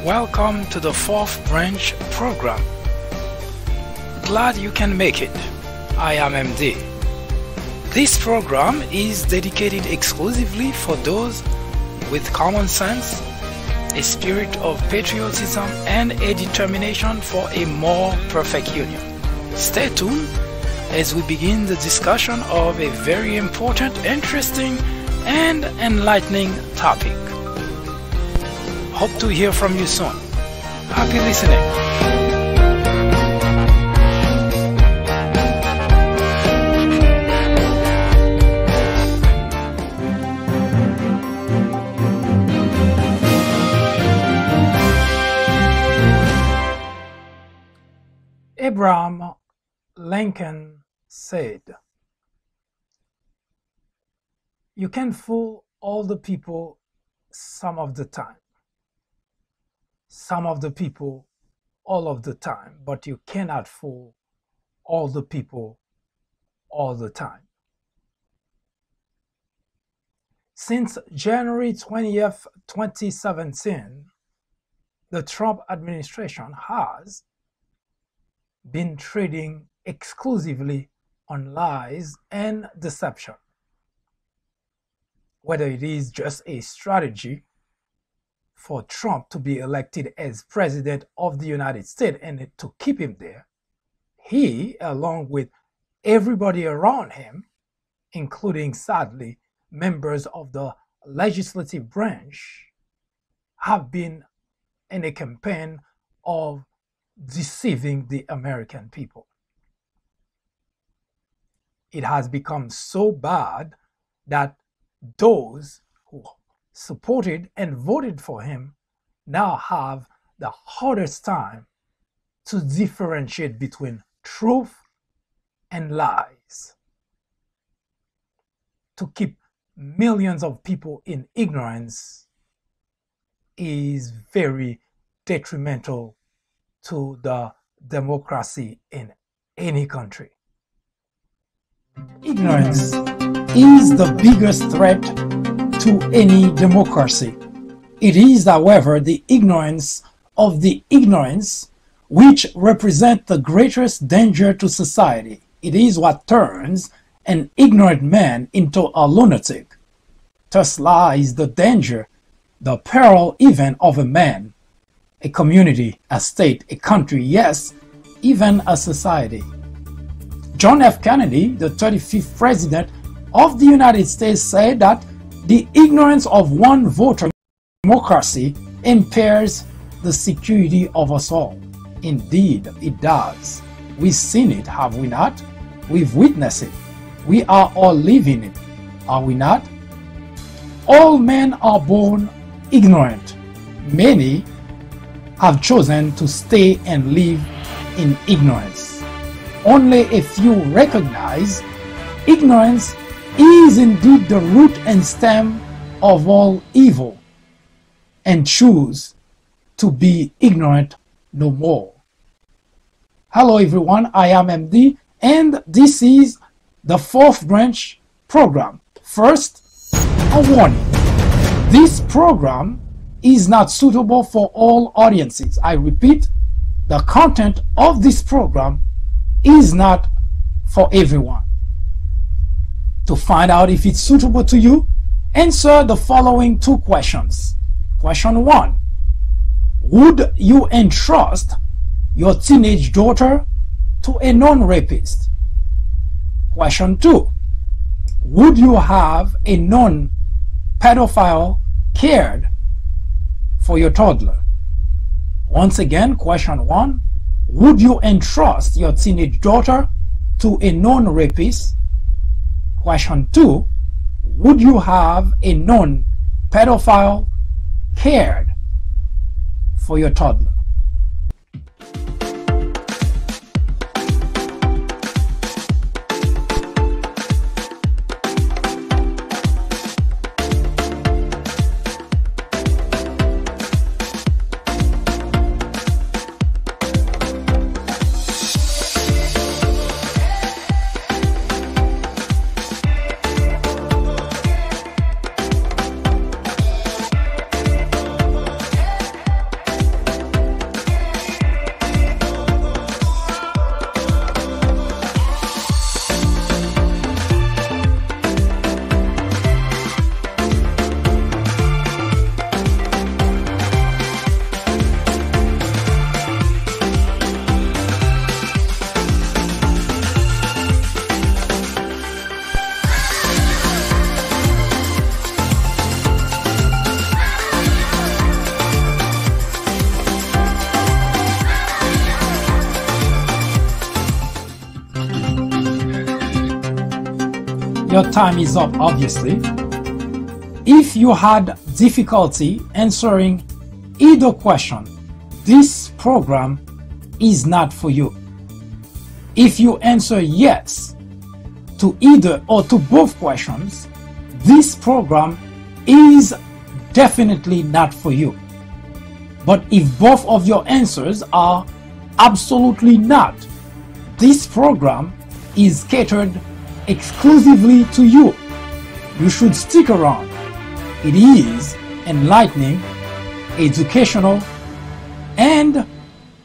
Welcome to the Fourth Branch program. Glad you can make it. I am MD. This program is dedicated exclusively for those with common sense, a spirit of patriotism, and a determination for a more perfect union. Stay tuned as we begin the discussion of a very important, interesting, and enlightening topic. Hope to hear from you soon. Happy listening. Abraham Lincoln said, "You can fool all the people some of the time. Some of the people all of the time, but you cannot fool all the people all the time." Since January 20th, 2017, the Trump administration has been trading exclusively on lies and deception. Whether it is just a strategy for Trump to be elected as president of the United States and to keep him there, he, along with everybody around him, including, sadly, members of the legislative branch, have been in a campaign of deceiving the American people. It has become so bad that those who supported and voted for him now have the hardest time to differentiate between truth and lies. To keep millions of people in ignorance is very detrimental to the democracy in any country. Ignorance is the biggest threat to any democracy. It is, however, the ignorance of the ignorance which represents the greatest danger to society. It is what turns an ignorant man into a lunatic. Thus lies the danger, the peril even of a man, a community, a state, a country, yes, even a society. John F. Kennedy, the 35th President of the United States, said that the ignorance of one voter democracy impairs the security of us all. Indeed, it does. We've seen it, have we not? We've witnessed it. We are all living it, are we not? All men are born ignorant. Many have chosen to stay and live in ignorance. Only a few recognize ignorance is indeed the root and stem of all evil and choose to be ignorant no more. Hello everyone, I am MD and this is the Fourth Branch program. First, a warning. This program is not suitable for all audiences. I repeat, the content of this program is not for everyone. To find out if it's suitable to you, answer the following two questions. Question 1. Would you entrust your teenage daughter to a non-rapist? Question 2. Would you have a non-pedophile cared for your toddler? Once again, question 1. Would you entrust your teenage daughter to a non-rapist? Question 2. Would you have a pedophile cared for your toddler. Your time is up, obviously. If you had difficulty answering either question, this program is not for you. If you answer yes to either or to both questions, this program is definitely not for you. But if both of your answers are absolutely not, this program is catered exclusively to you. You should stick around. It is enlightening, educational, and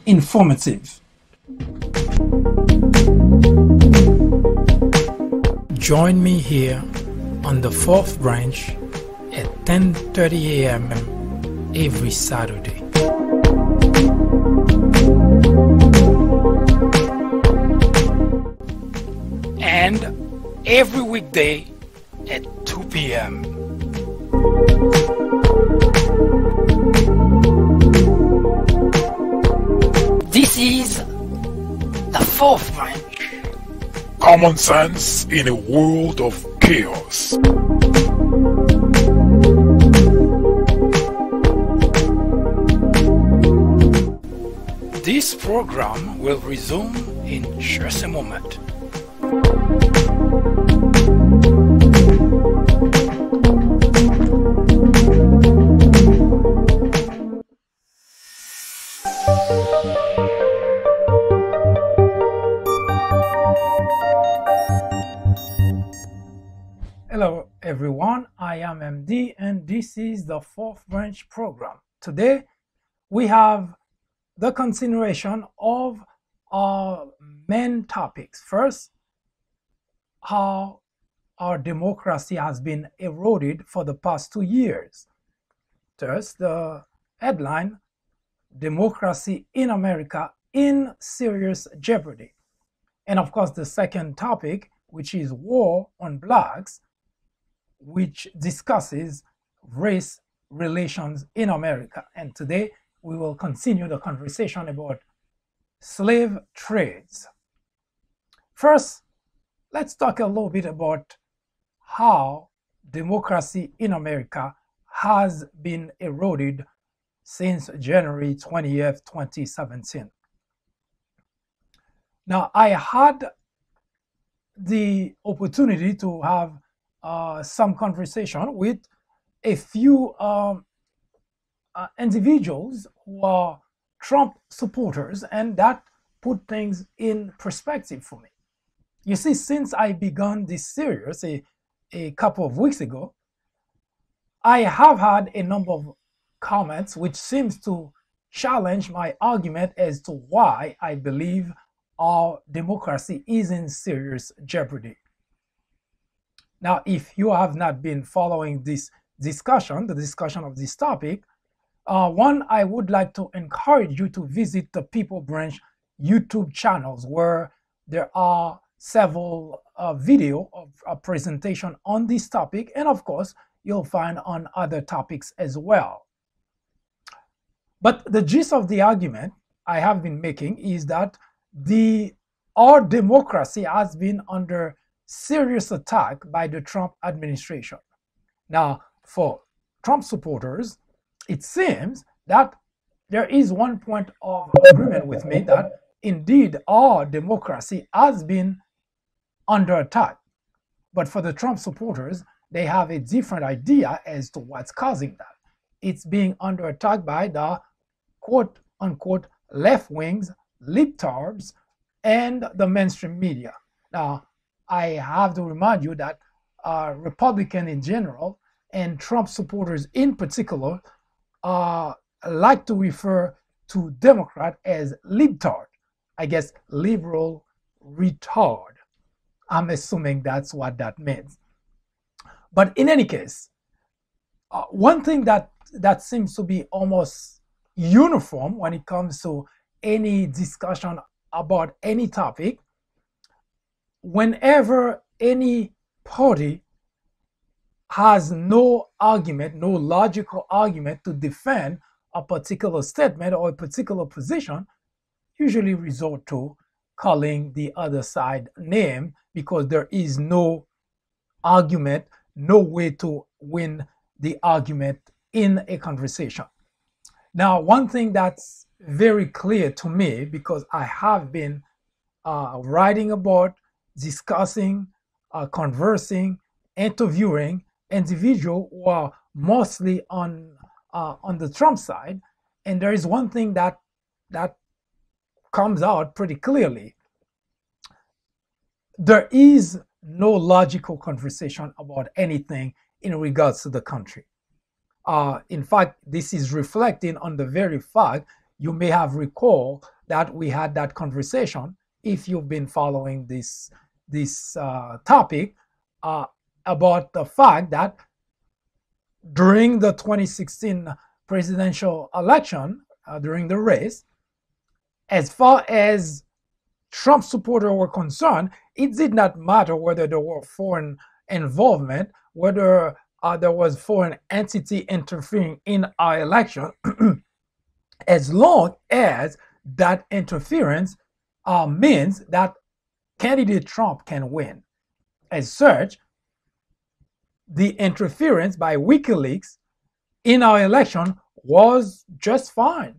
informative. Join me here on the fourth branch at 10:30 a.m. every Saturday. And every weekday at 2 p.m. This is the fourth branch. Common sense in a world of chaos. This program will resume in just a moment. Hello everyone, I am MD and this is the fourth branch program. Today we have the continuation of our main topics. First, how our democracy has been eroded for the past 2 years. Thus, the headline, Democracy in America in Serious Jeopardy. And of course, the second topic, which is War on Blacks, which discusses race relations in America. And today, we will continue the conversation about slave trades. First, let's talk a little bit about how democracy in America has been eroded since January 20th, 2017. Now, I had the opportunity to have some conversation with a few individuals who are Trump supporters, and that put things in perspective for me. You see, since I began this series a couple of weeks ago, I have had a number of comments which seems to challenge my argument as to why I believe our democracy is in serious jeopardy. Now, if you have not been following this discussion, the discussion of this topic, one, I would like to encourage you to visit the People Branch YouTube channels where there are several video of a presentation on this topic, and of course, you'll find on other topics as well. But the gist of the argument I have been making is that our democracy has been under serious attack by the Trump administration. Now, for Trump supporters, it seems that there is one point of agreement with me that indeed our democracy has been under attack. But for the Trump supporters, they have a different idea as to what's causing that. It's being under attack by the quote unquote left wings, libtards, and the mainstream media. Now, I have to remind you that Republicans in general and Trump supporters in particular like to refer to Democrat as libtard. I guess liberal retard. I'm assuming that's what that means. But in any case, one thing that seems to be almost uniform when it comes to any discussion about any topic, whenever any party has no argument, no logical argument to defend a particular statement or a particular position, usually resort to calling the other side name because there is no argument, no way to win the argument in a conversation. Now, one thing that's very clear to me, because I have been writing about, discussing, conversing, interviewing individuals who are mostly on the Trump side, and there is one thing that comes out pretty clearly. There is no logical conversation about anything in regards to the country. In fact, this is reflecting on the very fact you may have recalled that we had that conversation if you've been following this topic about the fact that during the 2016 presidential election, during the race, as far as Trump supporters were concerned, it did not matter whether there were foreign involvement, whether there was foreign entity interfering in our election, as long as that interference means that candidate Trump can win. As such, the interference by WikiLeaks in our election was just fine.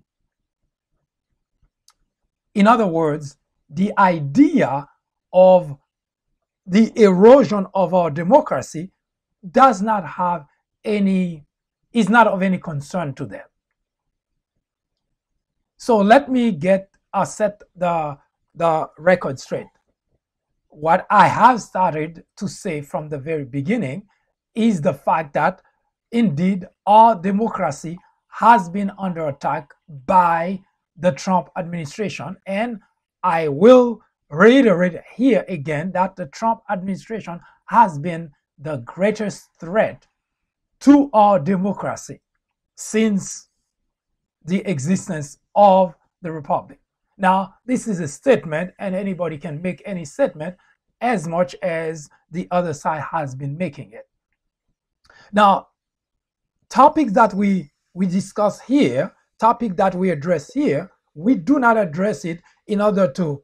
In other words, the idea of the erosion of our democracy is not of any concern to them. So let me set the record straight. What I have started to say from the very beginning is the fact that indeed our democracy has been under attack by the Trump administration, and I will reiterate here again that the Trump administration has been the greatest threat to our democracy since the existence of the republic. Now, this is a statement, and anybody can make any statement as much as the other side has been making it. Now, topics that we discuss here, topic that we address here, we do not address it in order to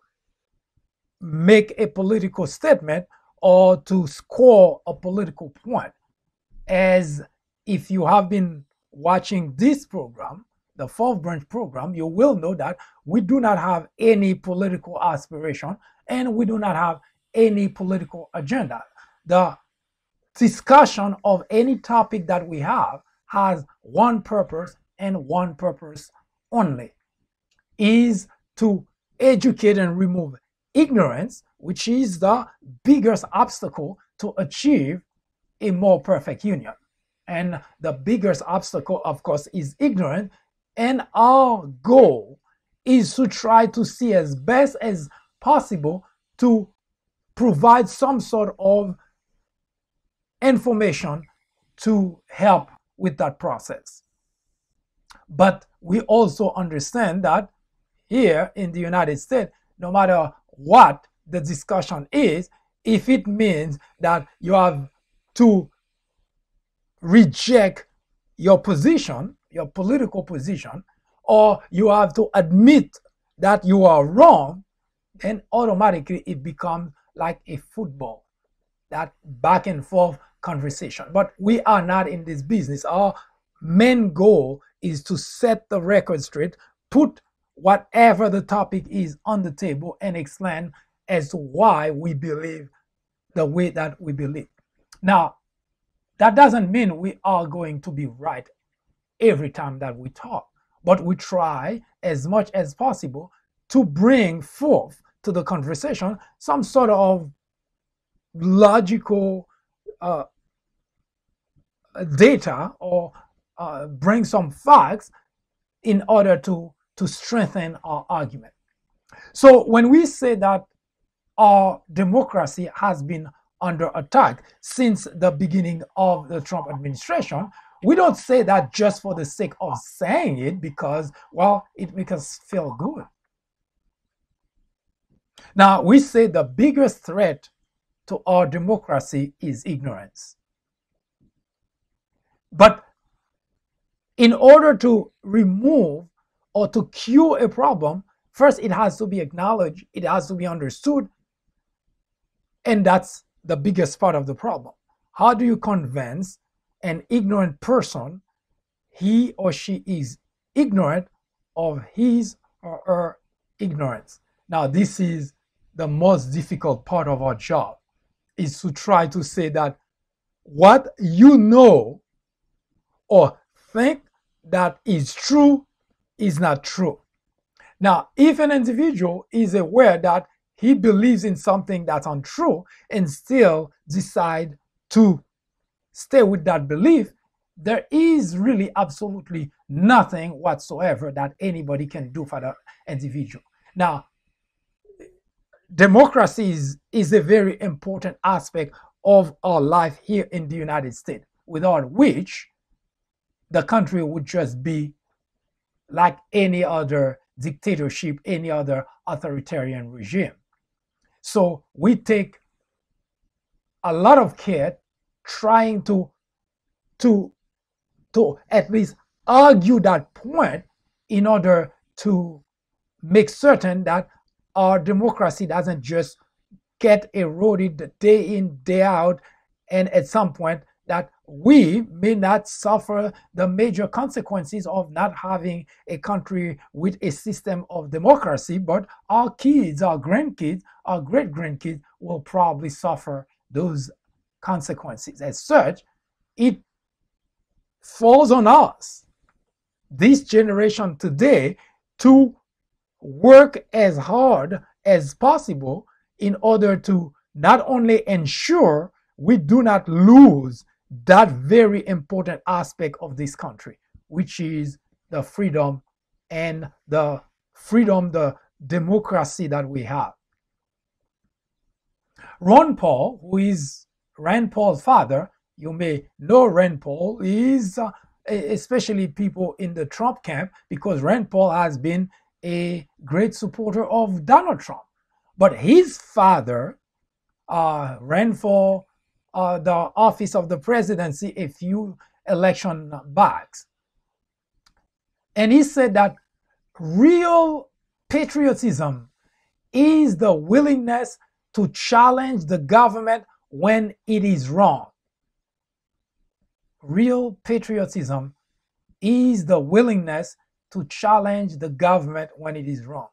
make a political statement or to score a political point. As if you have been watching this program, the Fourth Branch program, you will know that we do not have any political aspiration and we do not have any political agenda. The discussion of any topic that we have has one purpose and one purpose only, is to educate and remove ignorance, which is the biggest obstacle to achieve a more perfect union. And the biggest obstacle, of course, is ignorance. And our goal is to try to see as best as possible to provide some sort of information to help with that process. But we also understand that here in the United States, no matter what the discussion is, if it means that you have to reject your position, your political position, or you have to admit that you are wrong, then automatically it becomes like a football, that back and forth conversation. But we are not in this business. Our main goal is to set the record straight, put whatever the topic is on the table, and explain as to why we believe the way that we believe. Now, that doesn't mean we are going to be right every time that we talk, but we try as much as possible to bring forth to the conversation some sort of logical data, or bring some facts in order to strengthen our argument. So when we say that our democracy has been under attack since the beginning of the Trump administration, we don't say that just for the sake of saying it because, well, it makes us feel good. Now, we say the biggest threat to our democracy is ignorance. But in order to remove or to cure a problem, first it has to be acknowledged, it has to be understood, and that's the biggest part of the problem. How do you convince an ignorant person he or she is ignorant of his or her ignorance? Now, this is the most difficult part of our job, is to try to say that what you know or think that is true is not true. Now, if an individual is aware that he believes in something that's untrue and still decide to stay with that belief, there is really absolutely nothing whatsoever that anybody can do for that individual. Now, democracy is a very important aspect of our life here in the United States, without which the country would just be like any other dictatorship, any other authoritarian regime. So we take a lot of care trying to at least argue that point in order to make certain that our democracy doesn't just get eroded day in, day out, and at some point that we may not suffer the major consequences of not having a country with a system of democracy, but our kids, our grandkids, our great-grandkids will probably suffer those consequences. As such, it falls on us, this generation today, to work as hard as possible in order to not only ensure we do not lose that very important aspect of this country, which is the freedom and the democracy that we have. Ron Paul, who is Rand Paul's father, you may know Rand Paul, is especially people in the Trump camp, because Rand Paul has been a great supporter of Donald Trump. But his father ran for the office of the presidency a few election backs. And he said that real patriotism is the willingness to challenge the government when it is wrong. Real patriotism is the willingness to challenge the government when it is wrong.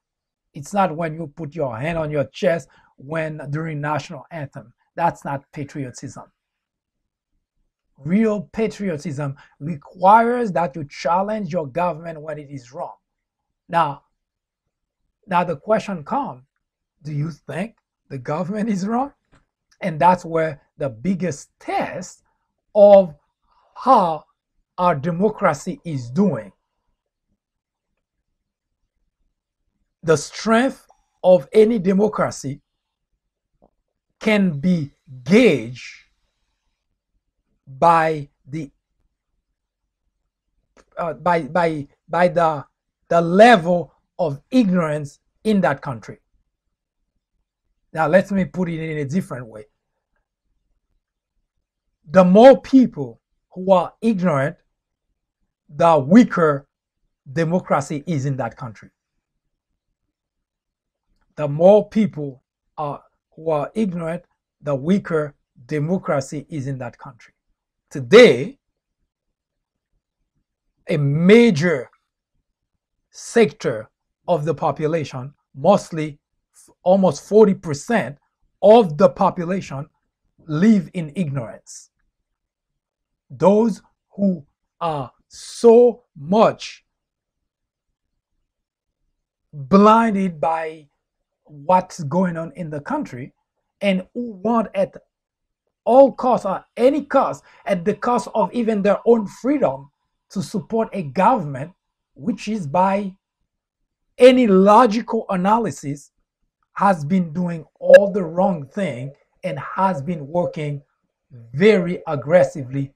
It's not when you put your hand on your chest during national anthem. That's not patriotism. Real patriotism requires that you challenge your government when it is wrong. Now the question comes, do you think the government is wrong? And that's where the biggest test of how our democracy is doing. The strength of any democracy can be gauged by the level of ignorance in that country. Now let me put it in a different way. The more people who are ignorant, the weaker democracy is in that country. The more people who are ignorant, the weaker democracy is in that country. Today, a major sector of the population, mostly almost 40% of the population, live in ignorance. Those who are so much blinded by what's going on in the country and who want at all costs or any cost, at the cost of even their own freedom, to support a government which is, by any logical analysis, has been doing all the wrong thing and has been working very aggressively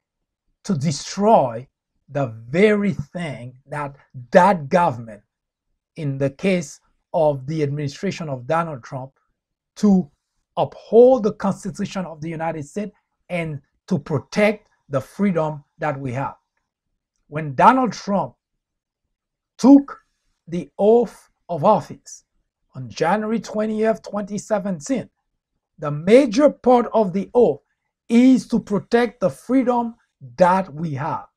to destroy the very thing that that government, in the case of the administration of Donald Trump, to uphold the Constitution of the United States and to protect the freedom that we have. When Donald Trump took the oath of office on January 20th, 2017, the major part of the oath is to protect the freedom that we have.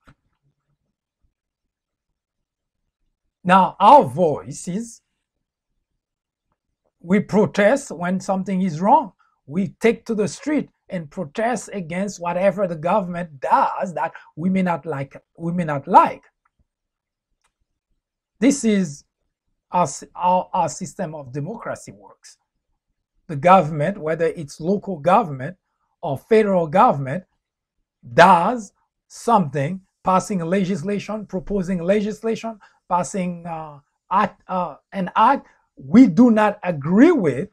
Now, our voices, we protest when something is wrong. We take to the street and protest against whatever the government does that we may not like. This is how our system of democracy works. The government, whether it's local government or federal government, does something, passing a legislation, proposing legislation, passing an act we do not agree with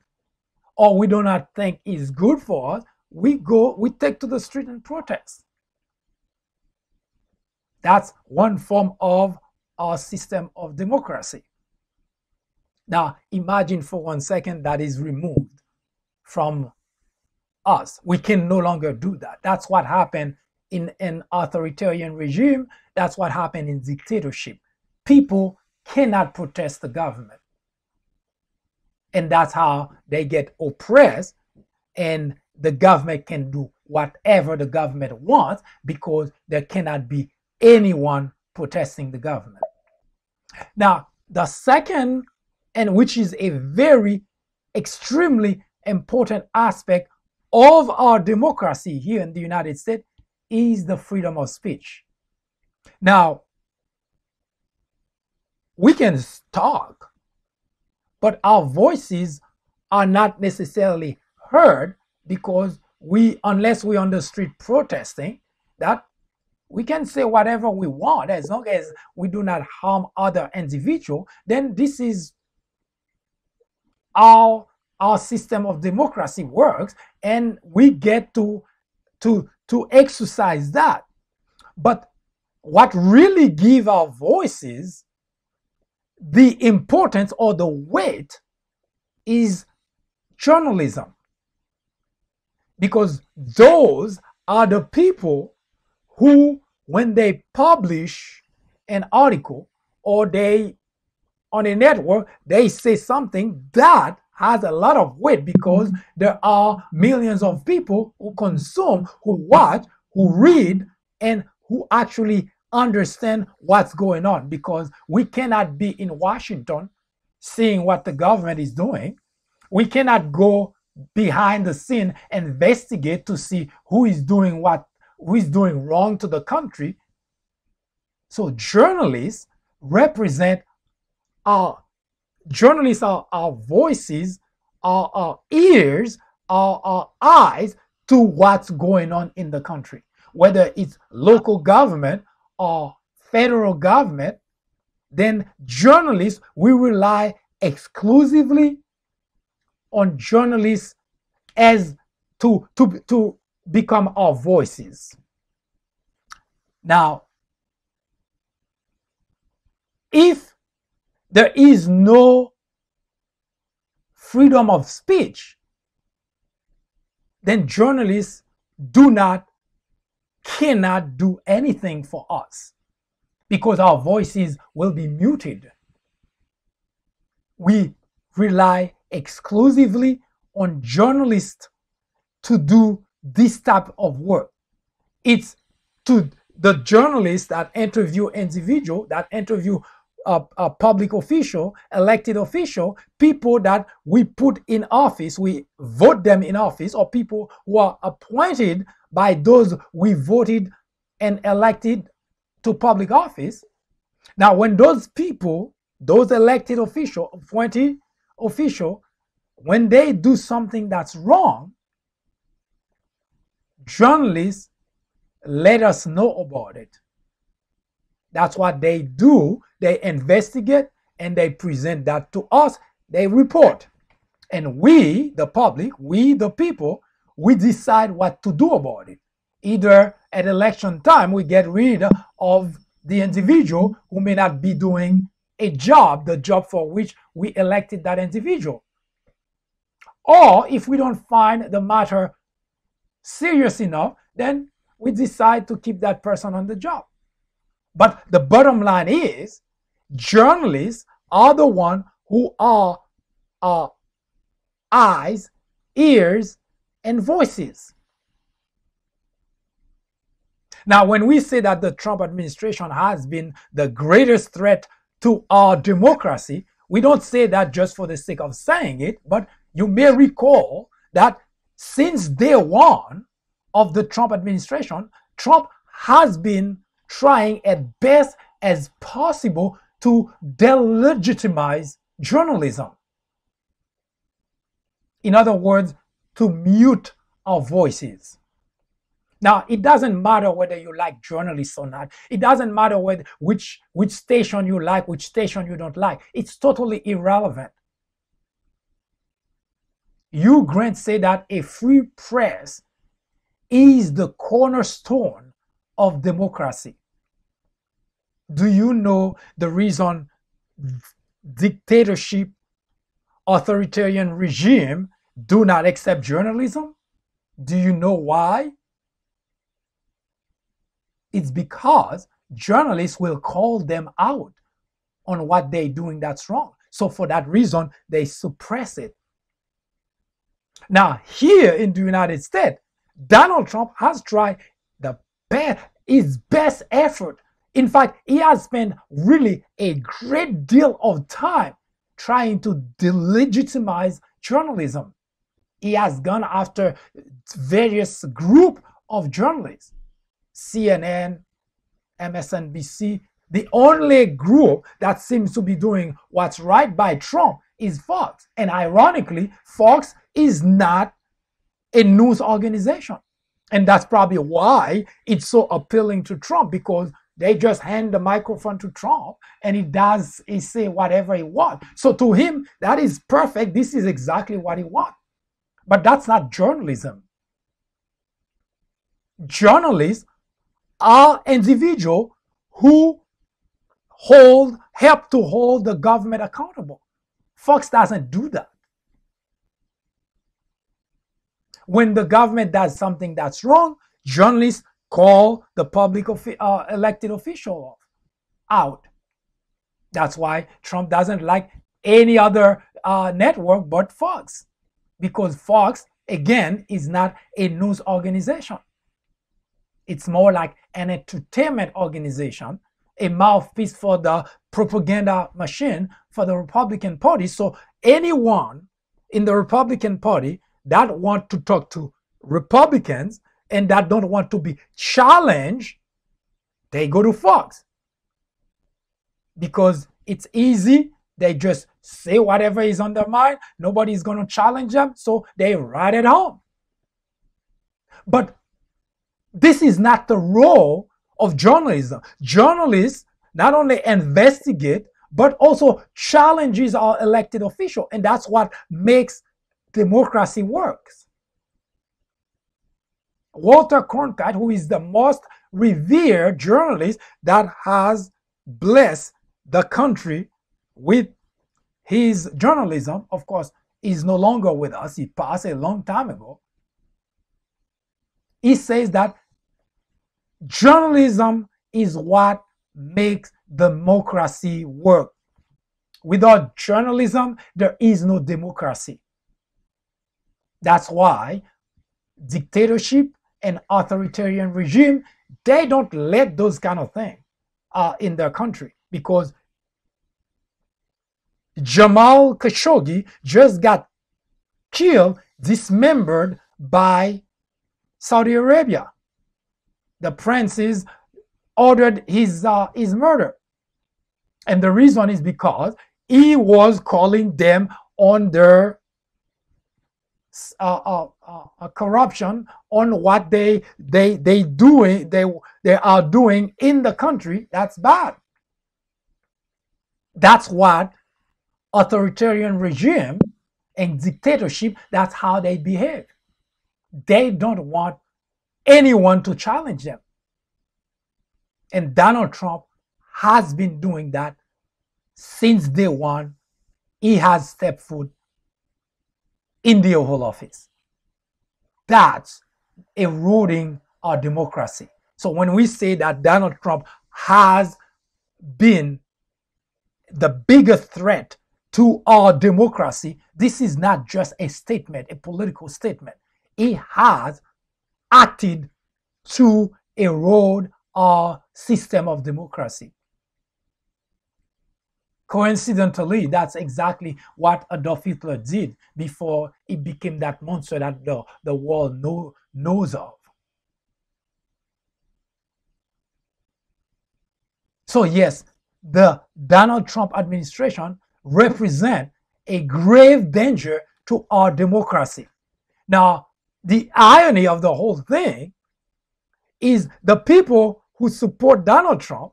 or we do not think is good for us, we take to the street and protest. That's one form of our system of democracy. Now, imagine for 1 second that is removed from us. We can no longer do that. That's what happened in an authoritarian regime. That's what happened in dictatorship. People cannot protest the government. And that's how they get oppressed, and the government can do whatever the government wants because there cannot be anyone protesting the government. Now, the second, and which is a very extremely important aspect of our democracy here in the United States, is the freedom of speech. Now, we can talk, but our voices are not necessarily heard because unless we're on the street protesting, that we can say whatever we want as long as we do not harm other individuals. Then this is how our system of democracy works, and we get to exercise that. But what really gives our voices the importance or the weight is journalism, because those are the people who, when they publish an article or they on a network, they say something that has a lot of weight because there are millions of people who consume, who watch, who read, and who actually understand what's going on, because we cannot be in Washington seeing what the government is doing. We cannot go behind the scene and investigate to see who is doing wrong to the country. So journalists represent our voices, our ears, our eyes to what's going on in the country, whether it's local government or federal government. Then journalists, we rely exclusively on journalists as to become our voices. Now, if there is no freedom of speech, then journalists cannot do anything for us because our voices will be muted. We rely exclusively on journalists to do this type of work. It's to the journalists that interview individual, that interview a public official, elected official, people that we put in office, we vote them in office, or people who are appointed by those we voted and elected to public office. Now, when those people, those elected official, appointed official, when they do something that's wrong, journalists let us know about it. That's what they do. They investigate and they present that to us. They report. And we, the public, we, the people, we decide what to do about it. Either at election time, we get rid of the individual who may not be doing a job, the job for which we elected that individual. Or if we don't find the matter serious enough, then we decide to keep that person on the job. But the bottom line is, journalists are the ones who are our eyes, ears, and voices. Now, when we say that the Trump administration has been the greatest threat to our democracy, we don't say that just for the sake of saying it, but you may recall that since day one of the Trump administration, Trump has been trying at best as possible to delegitimize journalism. In other words, to mute our voices. Now, it doesn't matter whether you like journalists or not. It doesn't matter which station you like, which station you don't like. It's totally irrelevant. Hugh Grant said that a free press is the cornerstone of democracy. Do you know the reason dictatorship, authoritarian regime do not accept journalism? Do you know why? It's because journalists will call them out on what they're doing that's wrong. So for that reason, they suppress it. Now, here in the United States, Donald Trump has tried his best effort. In fact, he has spent really a great deal of time trying to delegitimize journalism. He has gone after various groups of journalists. CNN, MSNBC. The only group that seems to be doing what's right by Trump is Fox. And ironically, Fox is not a news organization. And that's probably why it's so appealing to Trump, because they just hand the microphone to Trump and he say whatever he wants. So to him, that is perfect. This is exactly what he wants. But that's not journalism. Journalists are individuals who help to hold the government accountable. Fox doesn't do that. When the government does something that's wrong, journalists call the public elected official out. That's why Trump doesn't like any other network but Fox, because Fox, again, is not a news organization. It's more like an entertainment organization, a mouthpiece for the propaganda machine for the Republican Party. So anyone in the Republican Party that want to talk to Republicans and that don't want to be challenged, they go to Fox. Because it's easy. They just say whatever is on their mind. Nobody's going to challenge them. So they ride at home. But this is not the role of journalism. Journalists not only investigate, but also challenges our elected official. And that's what makes democracy works. Walter Cronkite, who is the most revered journalist that has blessed the country with his journalism, of course, is no longer with us. He passed a long time ago. He says that journalism is what makes democracy work. Without journalism, there is no democracy. That's why dictatorship and authoritarian regime, they don't let those kind of things in their country, because Jamal Khashoggi just got killed, dismembered by Saudi Arabia. The princes ordered his murder. And the reason is because he was calling them on their corruption, on what they are doing in the country. That's bad. That's what authoritarian regime and dictatorship, that's how they behave. They don't want anyone to challenge them. And Donald Trump has been doing that since day one. He has stepped foot in the Oval Office. That's eroding our democracy. So when we say that Donald Trump has been the biggest threat to our democracy, this is not just a statement, a political statement. He has acted to erode our system of democracy. Coincidentally, that's exactly what Adolf Hitler did before he became that monster that the world knows of. So yes, the Donald Trump administration represents a grave danger to our democracy. Now, the irony of the whole thing is the people who support Donald Trump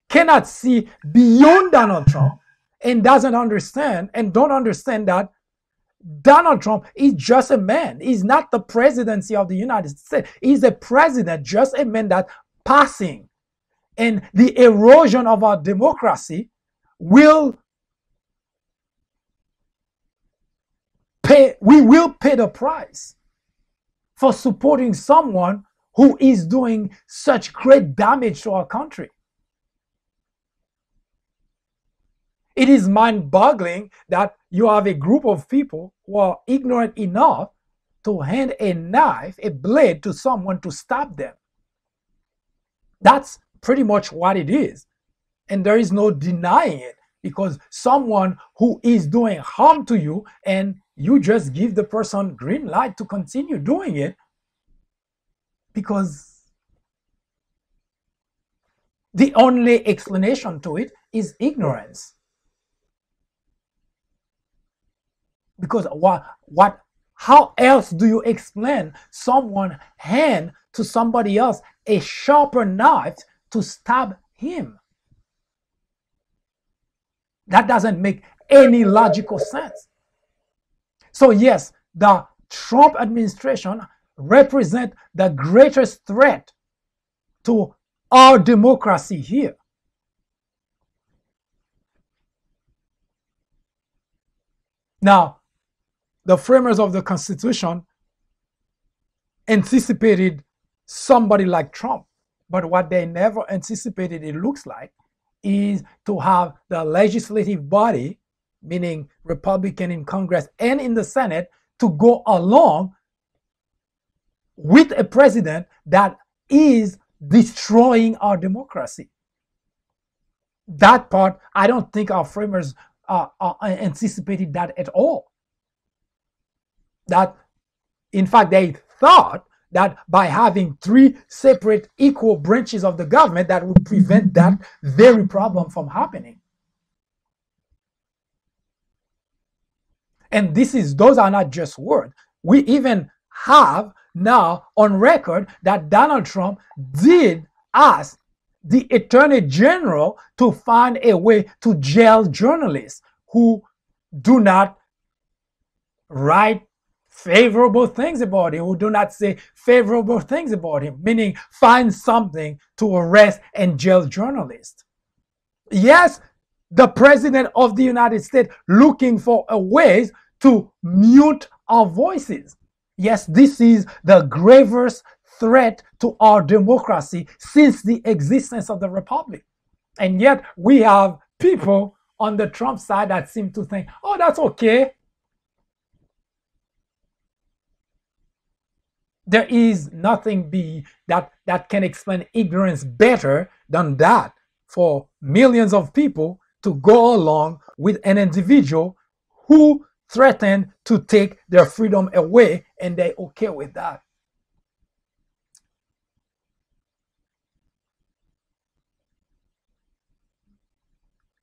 cannot see beyond Donald Trump and don't understand that Donald Trump is just a man. He's not the presidency of the United States. He's a president, just a man that's passing. And the erosion of our democracy will pay the price for supporting someone who is doing such great damage to our country. It is mind-boggling that you have a group of people who are ignorant enough to hand a knife, a blade, to someone to stab them. That's pretty much what it is. And there is no denying it, because someone who is doing harm to you and you just give the person green light to continue doing it, because the only explanation to it is ignorance. Because how else do you explain someone hand to somebody else a sharper knife to stab him? That doesn't make any logical sense. So yes, the Trump administration represents the greatest threat to our democracy here. Now, the framers of the Constitution anticipated somebody like Trump, but what they never anticipated, it looks like, is to have the legislative body, meaning Republican in Congress and in the Senate, to go along with a president that is destroying our democracy. That part, I don't think our framers anticipated that at all. That, in fact, they thought that by having three separate equal branches of the government, that would prevent that very problem from happening. And those are not just words. We even have now on record that Donald Trump did ask the Attorney General to find a way to jail journalists who do not write favorable things about him, who do not say favorable things about him, meaning find something to arrest and jail journalists. Yes, the President of the United States looking for a ways to mute our voices. Yes, this is the gravest threat to our democracy since the existence of the Republic. And yet we have people on the Trump side that seem to think, oh, that's okay. There is nothing that can explain ignorance better than that for millions of people to go along with an individual who threatened to take their freedom away, and they're okay with that.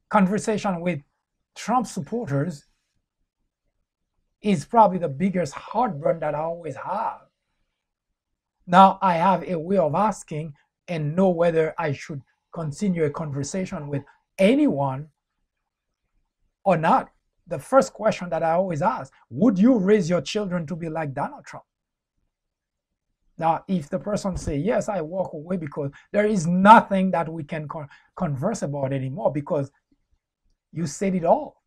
Conversation with Trump supporters is probably the biggest heartburn that I always have. Now I have a way of asking and know whether I should continue a conversation with anyone or not. The first question that I always ask, would you raise your children to be like Donald Trump? Now, if the person say yes, I walk away, because there is nothing that we can converse about anymore, because you said it all.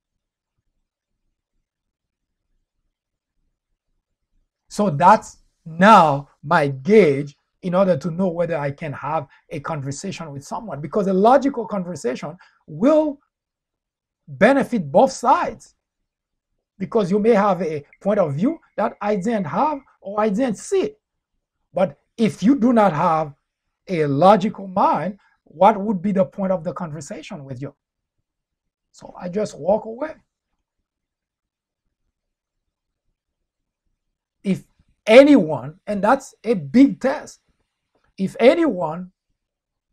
So that's now my gauge in order to know whether I can have a conversation with someone, because a logical conversation will benefit both sides, because you may have a point of view that I didn't have or I didn't see. But if you do not have a logical mind, what would be the point of the conversation with you? So I just walk away. If anyone, and that's a big test, if anyone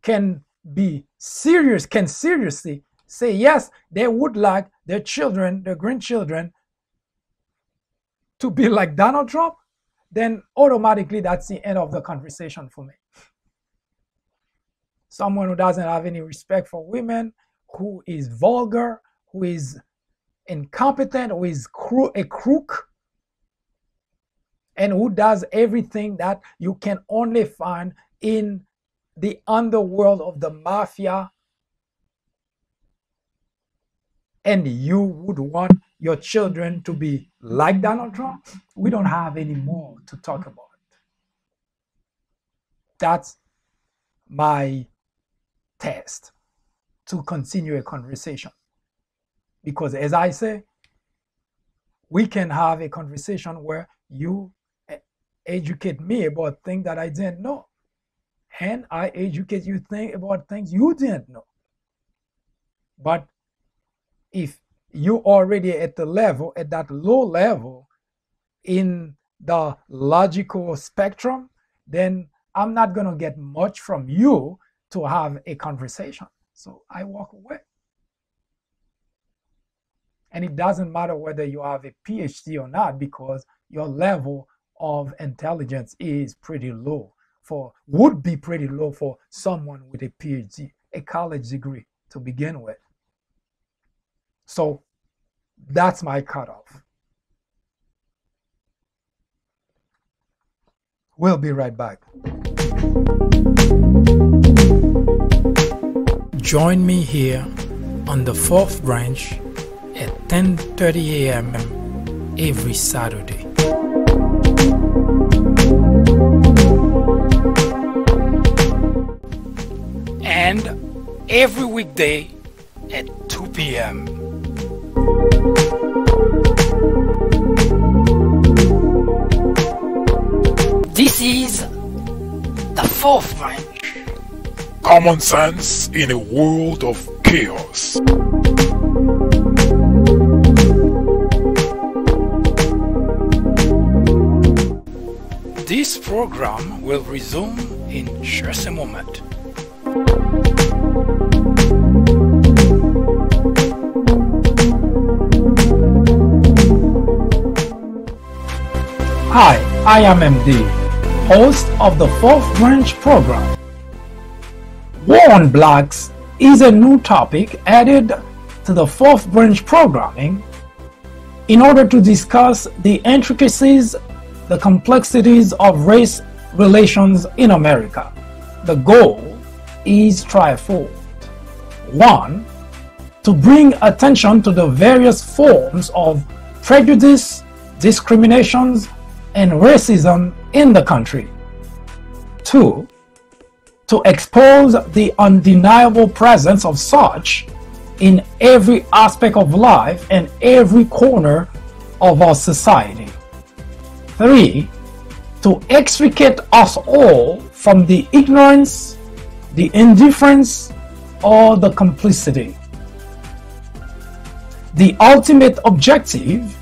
can be serious, can seriously say yes, they would like their children, their grandchildren, to be like Donald Trump, then automatically that's the end of the conversation for me. Someone who doesn't have any respect for women, who is vulgar, who is incompetent, who is a crook, and who does everything that you can only find in the underworld of the mafia, and you would want your children to be like Donald Trump, we don't have any more to talk about. That's my test to continue a conversation. Because as I say, we can have a conversation where you educate me about things that I didn't know, and I educate you about things you didn't know. But if you're already at the level, at that low level in the logical spectrum, then I'm not going to get much from you to have a conversation. So I walk away. And it doesn't matter whether you have a PhD or not, because your level of intelligence is pretty low, would be pretty low for someone with a PhD, a college degree to begin with. So that's my cutoff. We'll be right back. Join me here on the 4th branch at 10:30 a.m. every Saturday. And every weekday at 2 p.m. This is the 4th branch. Common sense in a world of chaos. This program will resume in just a moment. Hi, I am MD, host of the 4th Branch program. War on Blacks is a new topic added to the 4th Branch programming in order to discuss the intricacies, the complexities of race relations in America. The goal is threefold. 1. To bring attention to the various forms of prejudice, discriminations, and racism in the country. 2. To expose the undeniable presence of such in every aspect of life and every corner of our society. 3. to extricate us all from the ignorance, the indifference, or the complicity. The ultimate objective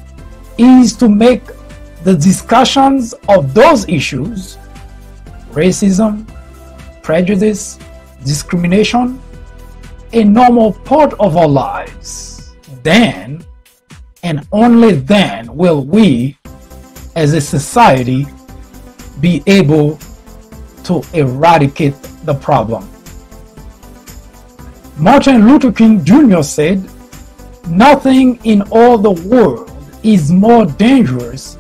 is to make the discussions of those issues, racism, prejudice, discrimination, a normal part of our lives. Then, and only then, will we, as a society, be able to eradicate the problem. Martin Luther King Jr. said, "Nothing in all the world is more dangerous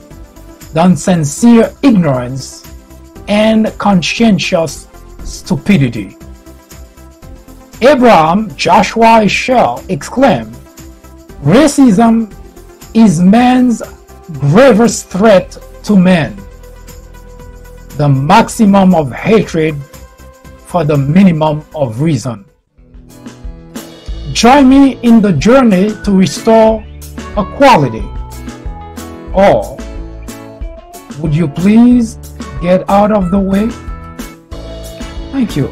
than sincere ignorance and conscientious stupidity." Abraham Joshua Heschel exclaimed, "Racism is man's gravest threat to man, the maximum of hatred for the minimum of reason." Join me in the journey to restore equality. Or would you please get out of the way? Thank you.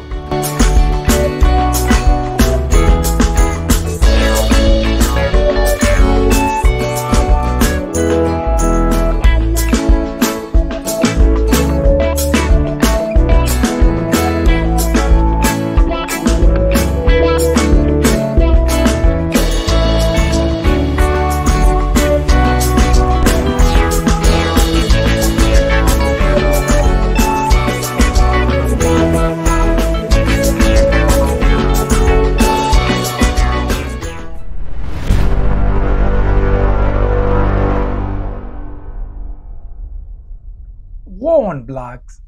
War on blacks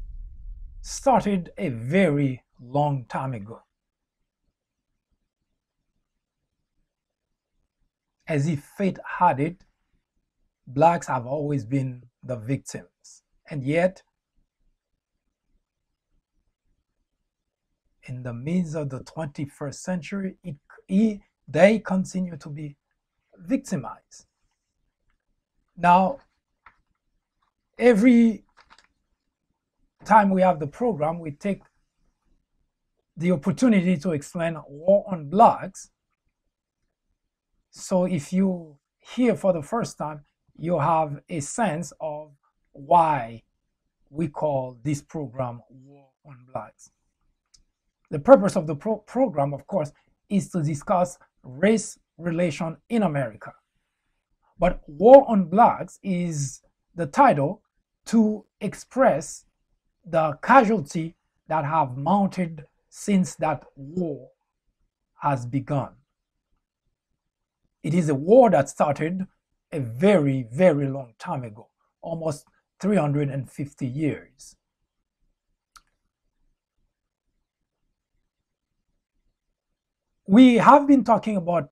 started a very long time ago. As if fate had it, blacks have always been the victims. And yet, in the midst of the 21st century, they continue to be victimized. Now, every time we have the program, we take the opportunity to explain war on blacks. So if you hear for the first time, you have a sense of why we call this program War on Blacks. The purpose of the program, of course, is to discuss race relation in America. But War on Blacks is the title to express the casualty that have mounted since that war has begun. It is a war that started a very, very long time ago, almost 350 years. We have been talking about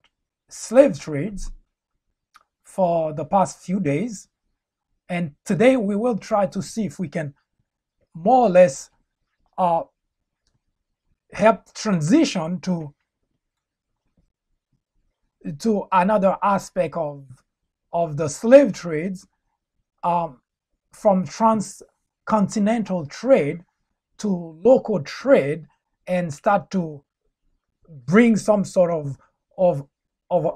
slave trades for the past few days, and today we will try to see if we can more or less help transition to another aspect of the slave trades, from transcontinental trade to local trade, and start to bring some sort of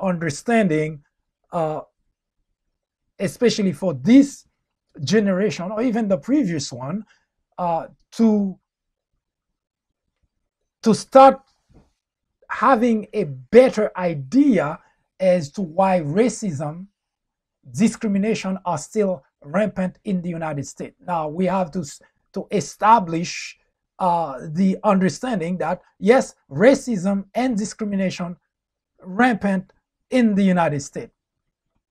understanding, especially for this generation or even the previous one, to start having a better idea as to why racism, discrimination are still rampant in the United States. Now we have to establish the understanding that yes, racism and discrimination rampant in the United States.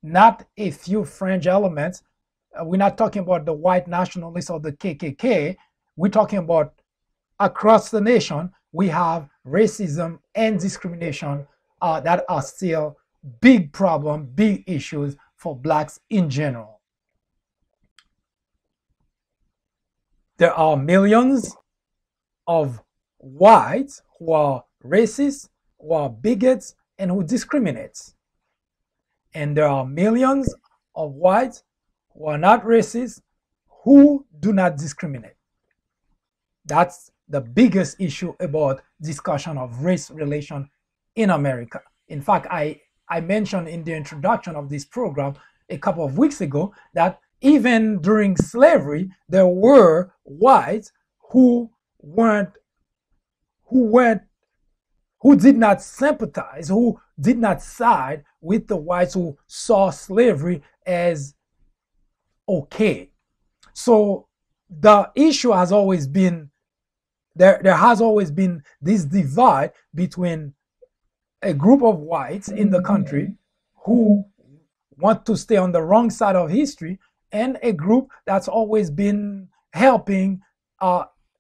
Not a few fringe elements. We're not talking about the white nationalists or the KKK. We're talking about across the nation, we have racism and discrimination that are still big problem, big issues for blacks in general. There are millions of whites who are racist, who are bigots, and who discriminate. And there are millions of whites who are not racist, who do not discriminate. That's the biggest issue about discussion of race relation in America. In fact, I mentioned in the introduction of this program a couple of weeks ago that even during slavery, there were whites who did not sympathize, who did not side with the whites who saw slavery as okay. So the issue has always been there has always been this divide between a group of whites in the country who want to stay on the wrong side of history and a group that's always been helping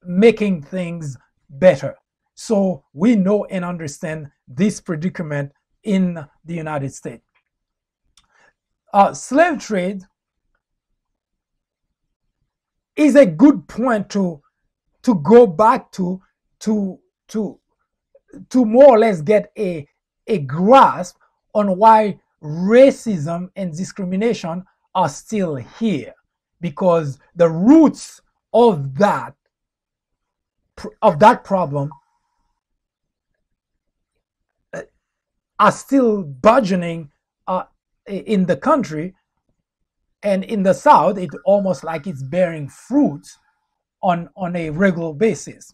making things better. So we know and understand this predicament in the United States. Slave trade is a good point to go back to more or less get a grasp on why racism and discrimination are still here, because the roots of that problem are still burgeoning in the country, and in the South, it's almost like it's bearing fruits on a regular basis.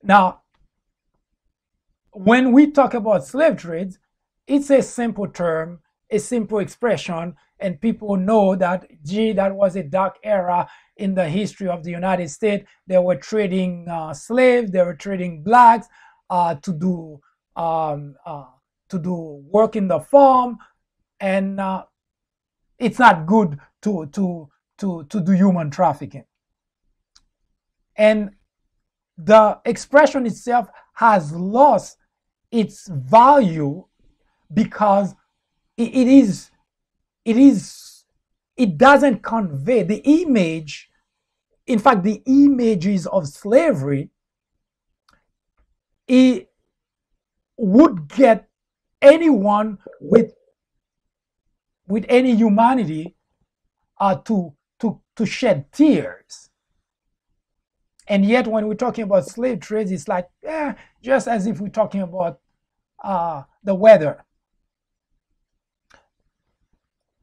Now, when we talk about slave trades, it's a simple term, a simple expression, and people know that, gee, that was a dark era in the history of the United States. They were trading slaves, they were trading blacks to do work in the farm, and it's not good to do human trafficking. And the expression itself has lost its value because it doesn't convey the image. In fact, the images of slavery, it would get anyone with any humanity to shed tears. And yet, when we're talking about slave trades, it's like, just as if we're talking about the weather.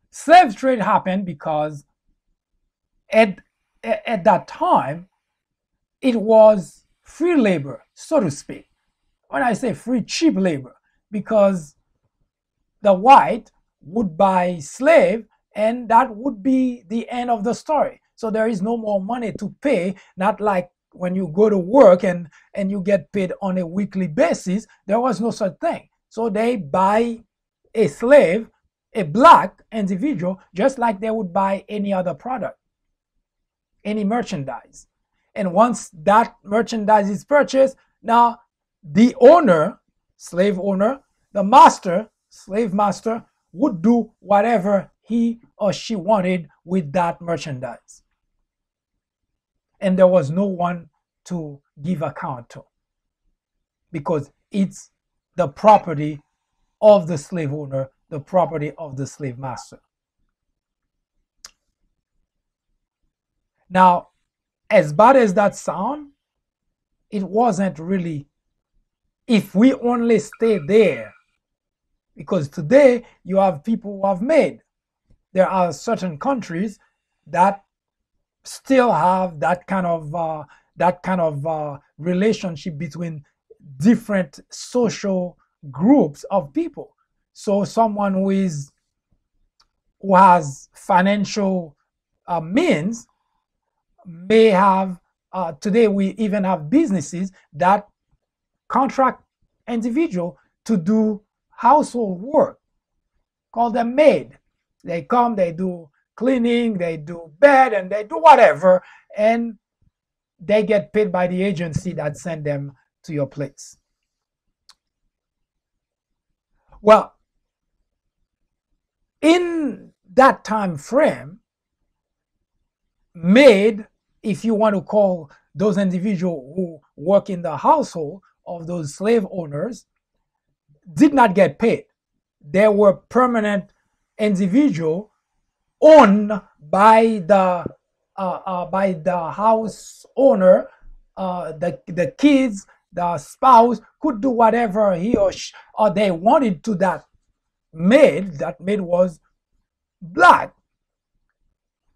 Slave trade happened because at that time, it was free labor, so to speak. When I say free, cheap labor, because the white would buy slave, and that would be the end of the story. So there is no more money to pay, not like when you go to work and you get paid on a weekly basis. There was no such thing. So they buy a slave, a black individual, just like they would buy any other product, any merchandise. And once that merchandise is purchased, now the owner, slave owner, the master, slave master, would do whatever he or she wanted with that merchandise. And there was no one to give account to, because it's the property of the slave owner, the property of the slave master. Now, as bad as that sounds, it wasn't really, if we only stay there. Because today you have people who have made. There are certain countries that still have that kind of relationship between different social groups of people. So someone who has financial means may have. Today we even have businesses that contract individual to do household work, call them maid. They come, they do cleaning, they do bed, and they do whatever, and they get paid by the agency that sent them to your place. Well, in that time frame, maid, if you want to call those individuals who work in the household of those slave owners, did not get paid. They were permanent individuals owned by the by the house owner, the kids, the spouse could do whatever he or she or they wanted to that maid. That maid was black,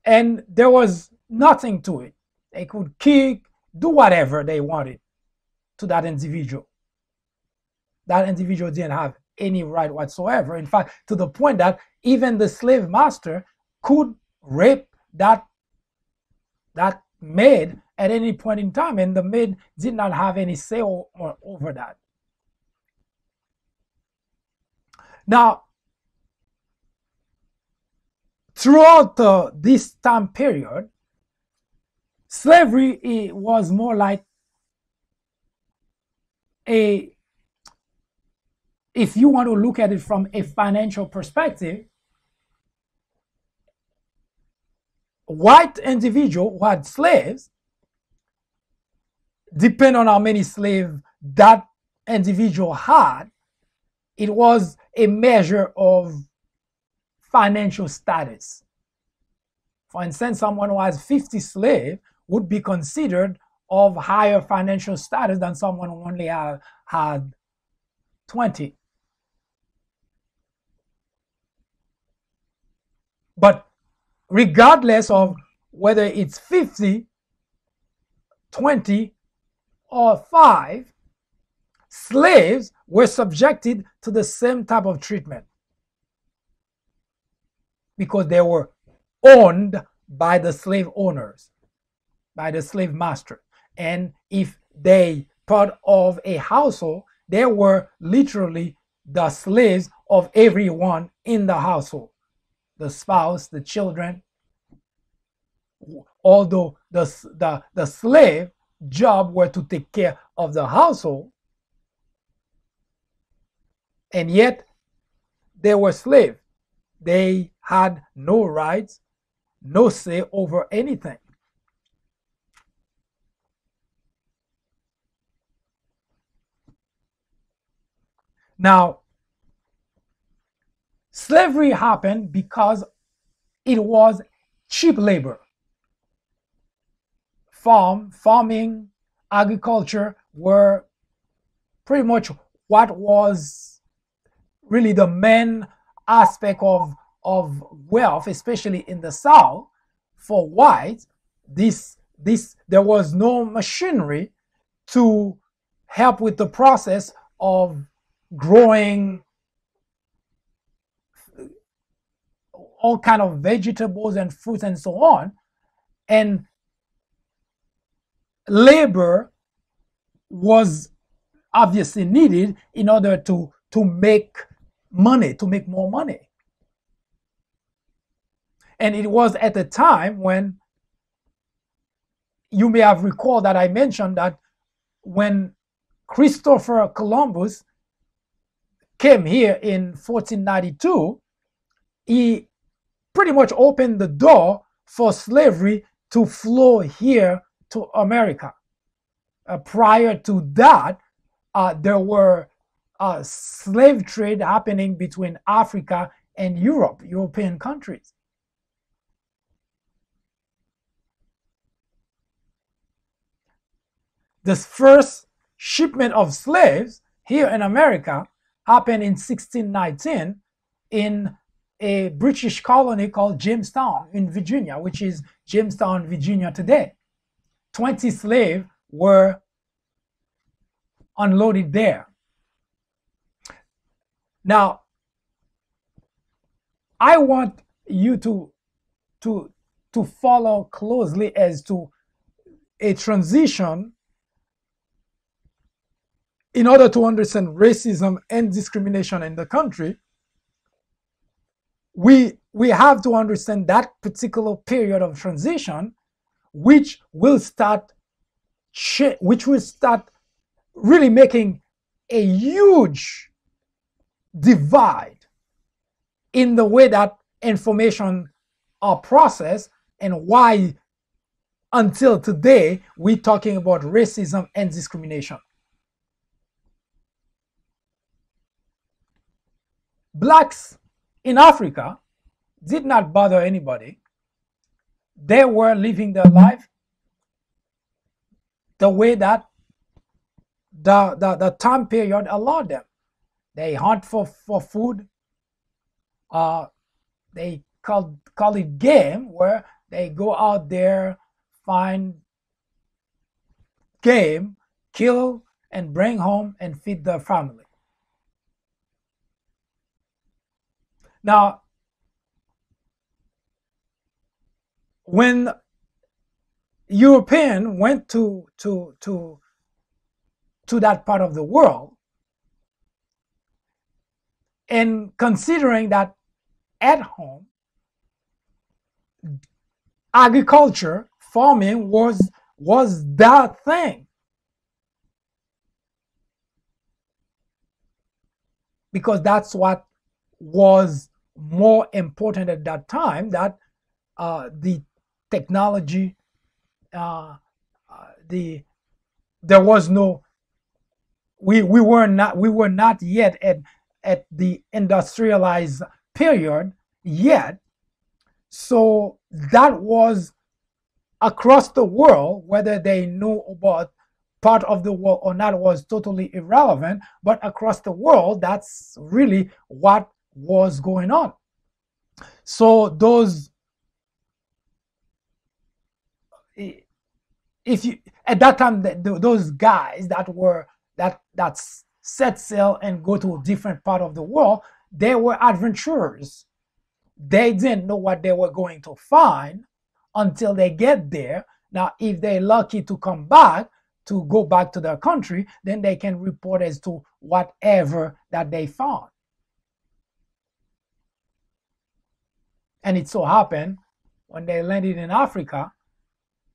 and there was nothing to it. They could kick, do whatever they wanted to that individual. That individual didn't have any right whatsoever. In fact, to the point that even the slave master could rape that maid at any point in time, and the maid did not have any say over that. Now, throughout this time period, slavery was more like if you want to look at it from a financial perspective, white individual who had slaves, depending on how many slaves that individual had, it was a measure of financial status. For instance, someone who has 50 slaves would be considered of higher financial status than someone who only had 20. But regardless of whether it's 50, 20, or 5, slaves were subjected to the same type of treatment because they were owned by the slave owners, by the slave master. And if they part of a household, they were literally the slaves of everyone in the household. The spouse, the children. Although the slave job were to take care of the household, and yet they were slaves. They had no rights, no say over anything. Now, slavery happened because it was cheap labor. Farming, agriculture were pretty much what was really the main aspect of wealth, especially in the South. For whites, there was no machinery to help with the process of growing all kind of vegetables and fruits and so on. And labor was obviously needed in order to make money, to make more money. And it was at the time when, you may have recalled that I mentioned that when Christopher Columbus came here in 1492, he pretty much opened the door for slavery to flow here to America. Prior to that, there were slave trade happening between Africa and Europe, European countries. This first shipment of slaves here in America happened in 1619 in a British colony called Jamestown in Virginia, which is Jamestown, Virginia today. 20 slaves were unloaded there. Now, I want you to follow closely as to a transition in order to understand racism and discrimination in the country. We have to understand that particular period of transition, which will start really making a huge divide in the way that information are processed, and why until today we're talking about racism and discrimination. Blacks in Africa did not bother anybody. they were living their life the way that the time period allowed them. They hunt for food. They call it game, where they go out there, find game, kill, and bring home and feed their family. Now, when European went to that part of the world, and considering that at home agriculture, farming was that thing, because that's what was more important at that time, that the technology, there was no, we were not yet at the industrialized period yet. So that was across the world. Whether they knew about part of the world or not was totally irrelevant, but across the world, that's really what was going on. So those, if you at that time, those guys that set sail and go to a different part of the world, they were adventurers. They didn't know what they were going to find until they get there. Now, if they're lucky to come back, to go back to their country, then they can report as to whatever that they found. And it so happened, when they landed in Africa,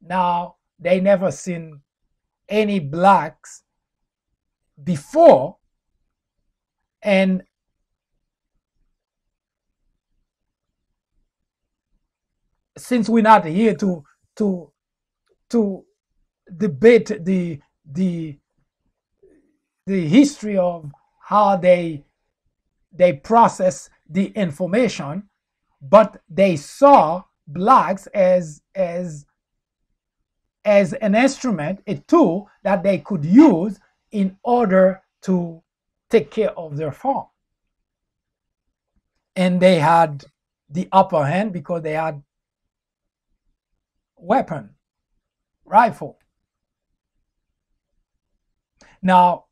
now they never seen any blacks before, and since we're not here to debate the history of how they process the information, but they saw blacks as an instrument, a tool that they could use in order to take care of their farm. And they had the upper hand because they had weapon, rifle. Now,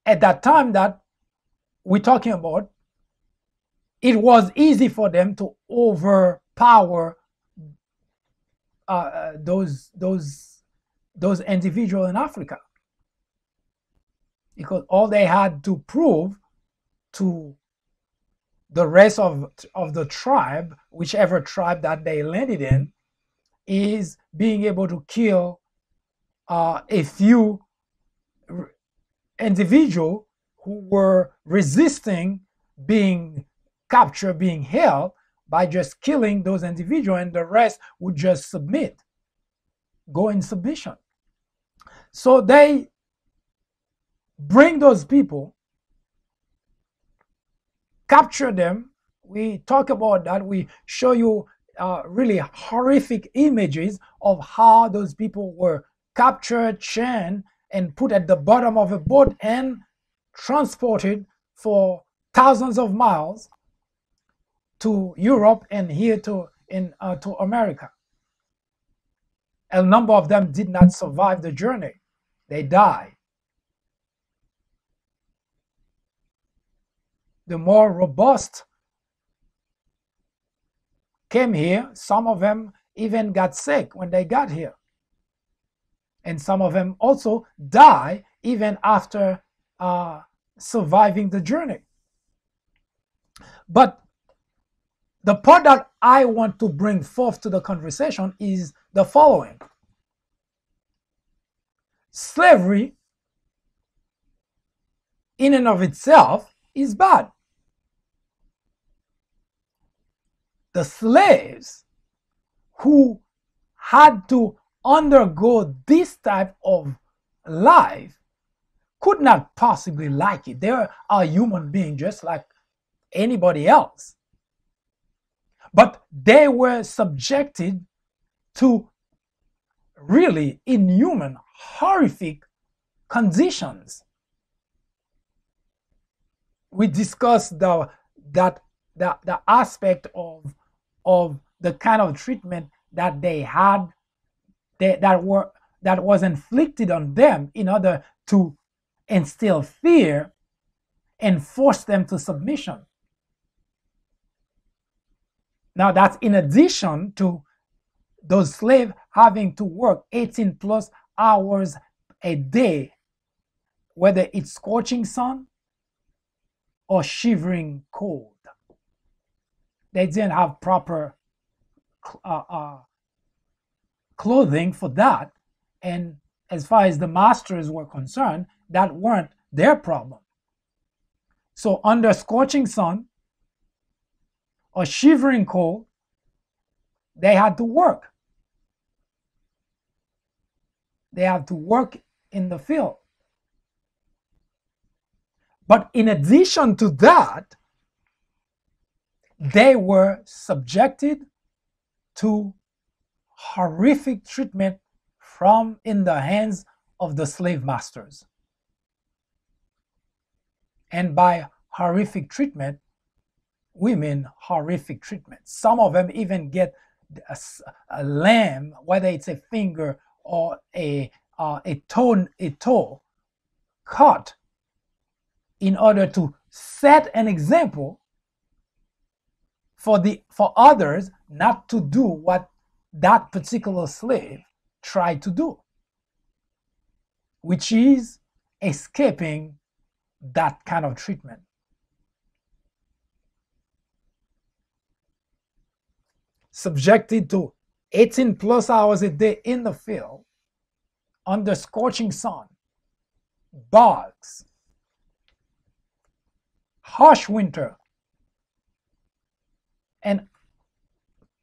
at that time that we're talking about, it was easy for them to overpower those individuals in Africa, because all they had to prove to the rest of the tribe, whichever tribe that they landed in, is being able to kill a few individuals who were resisting being captured, being held, by just killing those individuals, and the rest would just submit, go in submission. So they bring those people, capture them. We talk about that. We show you really horrific images of how those people were captured, chained, and put at the bottom of a boat and transported for thousands of miles to Europe and here to America. A number of them did not survive the journey. They died. The more robust came here. Some of them even got sick when they got here. And some of them also die even after surviving the journey. But the part that I want to bring forth to the conversation is the following. Slavery in and of itself is bad. The slaves who had to undergo this type of life could not possibly like it. They are human beings just like anybody else. But they were subjected to really inhuman, horrific conditions. We discussed the aspect of the kind of treatment that they had, that was inflicted on them in order to instill fear and force them to submission. Now that's in addition to those slaves having to work 18 plus hours a day, whether it's scorching sun or shivering cold. They didn't have proper clothing for that, and as far as the masters were concerned, that weren't their problem. So under scorching sun or shivering cold, they had to work. They had to work in the field. But in addition to that, they were subjected to horrific treatment from in the hands of the slave masters. And by horrific treatment, we mean horrific treatment. Some of them even get a limb, whether it's a finger or a toe cut, in order to set an example for others not to do what that particular slave tried to do, which is escaping that kind of treatment. Subjected to 18 plus hours a day in the field, under scorching sun, bugs, harsh winter, and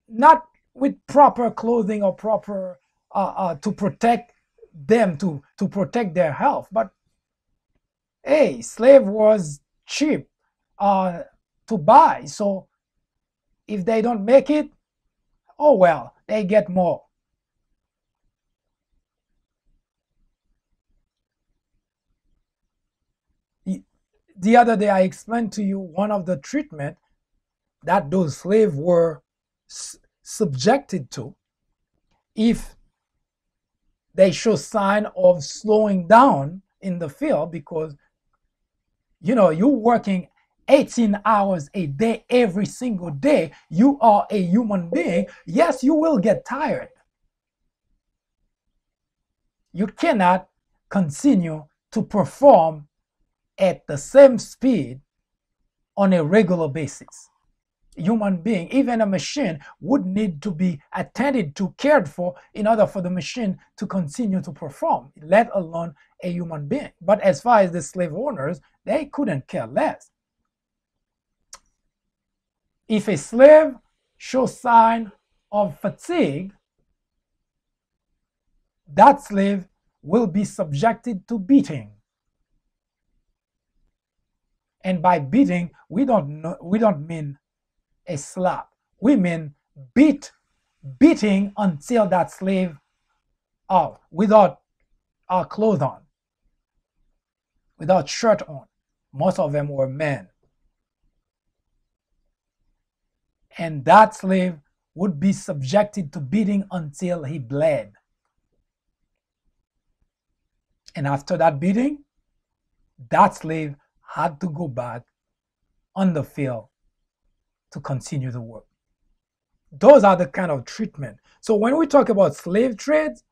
not with proper clothing or proper to protect them, to protect their health. But hey, slave was cheap to buy, so if they don't make it, oh well, they get more. The other day I explained to you one of the treatment that those slaves were subjected to if they show sign of slowing down in the field, because you're working 18 hours a day every single day. You are a human being. Yes, you will get tired. You cannot continue to perform at the same speed on a regular basis. Human being, even a machine, would need to be attended to, cared for, in order for the machine to continue to perform, let alone a human being. But as far as the slave owners, they couldn't care less. If a slave shows sign of fatigue, that slave will be subjected to beating. And by beating, we don't mean a slap. We mean beating until that slave without clothes on, without shirt on. Most of them were men. And that slave would be subjected to beating until he bled. And after that beating, that slave had to go back on the field to continue the work. Those are the kind of treatment. So when we talk about slave trades,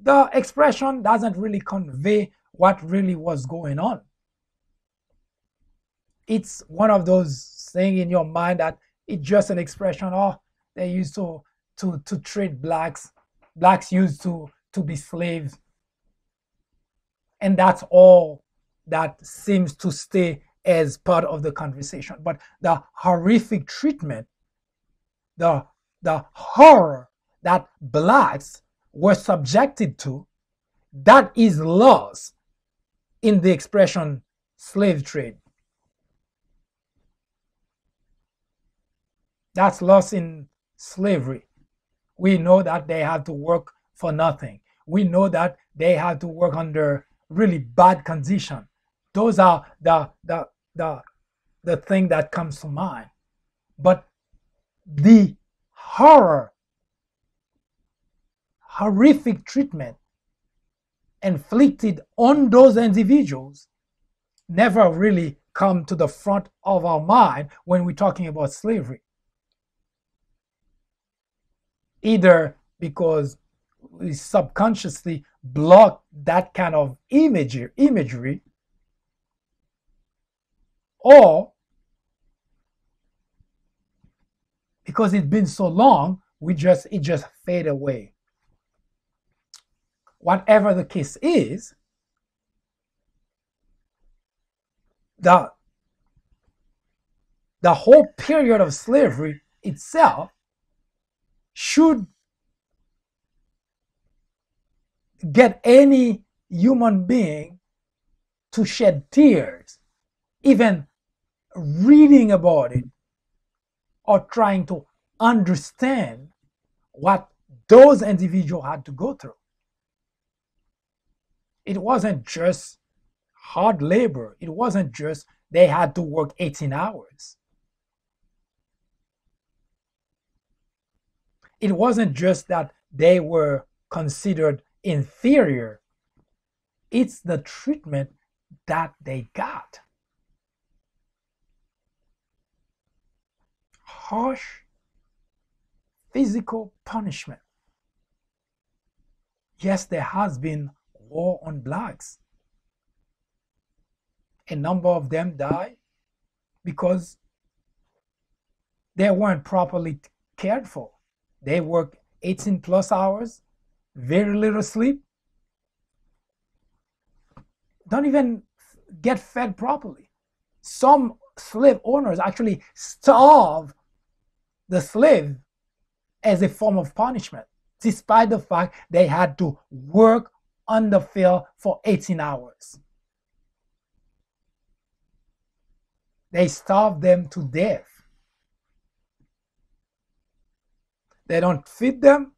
the expression doesn't really convey what really was going on. It's one of those things in your mind that it's just an expression. Oh, they used to trade blacks. Blacks used to be slaves. And that's all that seems to stay as part of the conversation. But the horrific treatment, the horror that blacks were subjected to, that is lost in the expression slave trade. That's lost in slavery. We know that they had to work for nothing. We know that they had to work under really bad conditions. Those are the thing that comes to mind. But the horrific treatment inflicted on those individuals never really come to the front of our mind when we're talking about slavery. Either because we subconsciously block that kind of imagery, or because it's been so long, it just fade away. Whatever the case is, the whole period of slavery itself should get any human being to shed tears, even reading about it or trying to understand what those individuals had to go through. It wasn't just hard labor. It wasn't just they had to work 18 hours. It wasn't just that they were considered inferior. It's the treatment that they got. Harsh physical punishment. Yes, there has been war on blacks. A number of them died because they weren't properly cared for. They worked 18 plus hours, very little sleep, don't even get fed properly. Some slave owners actually starve the slave as a form of punishment, despite the fact they had to work on the field for 18 hours. They starve them to death. They don't feed them.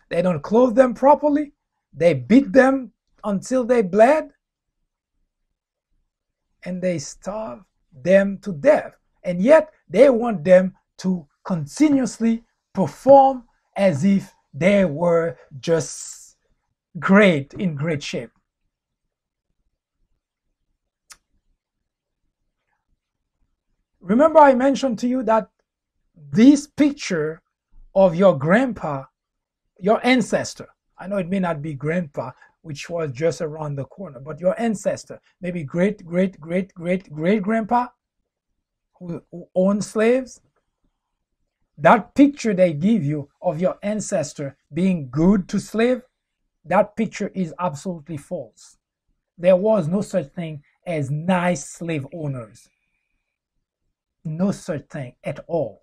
They don't clothe them properly. They beat them until they bled. And they starve them to death. And yet they want them to continuously perform as if they were just in great shape. Remember I mentioned to you that this picture of your grandpa, your ancestor, I know it may not be grandpa, which was just around the corner, but your ancestor, maybe great grandpa who owned slaves, that picture they give you of your ancestor being good to slave, that picture is absolutely false. There was no such thing as nice slave owners. No such thing at all.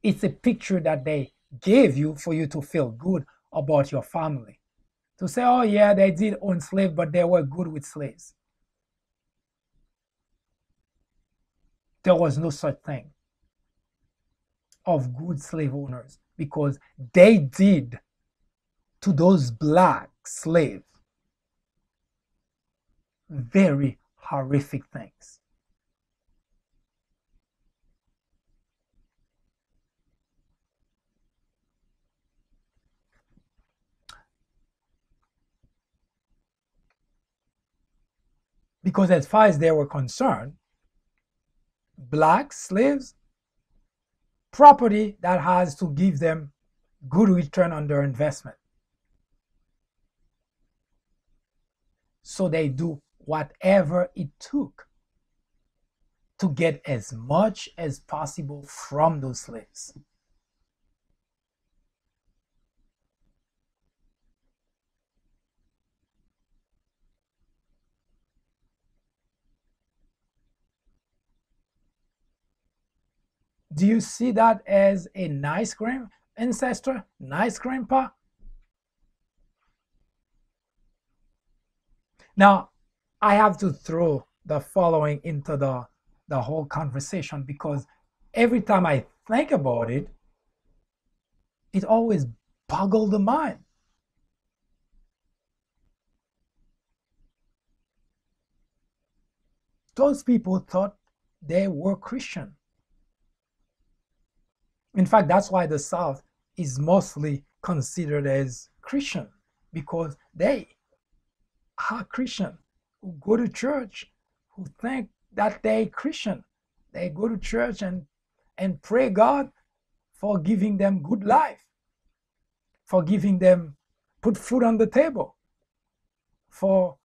It's a picture that they gave you for you to feel good about your family. To say, oh yeah, they did own slaves, but they were good with slaves. There was no such thing of good slave owners, because they did to those black slaves very horrific things. Because as far as they were concerned, black slaves, property that has to give them good return on their investment. So they do whatever it took to get as much as possible from those slaves. Do you see that as a nice ancestor, nice grandpa? Now, I have to throw the following into the whole conversation, because every time I think about it, it always boggles the mind. Those people thought they were Christian. In fact, that's why the South is mostly considered as Christian, because they are Christian, who go to church, who think that they're Christian. They go to church and pray God for giving them good life, for giving them put food on the table, for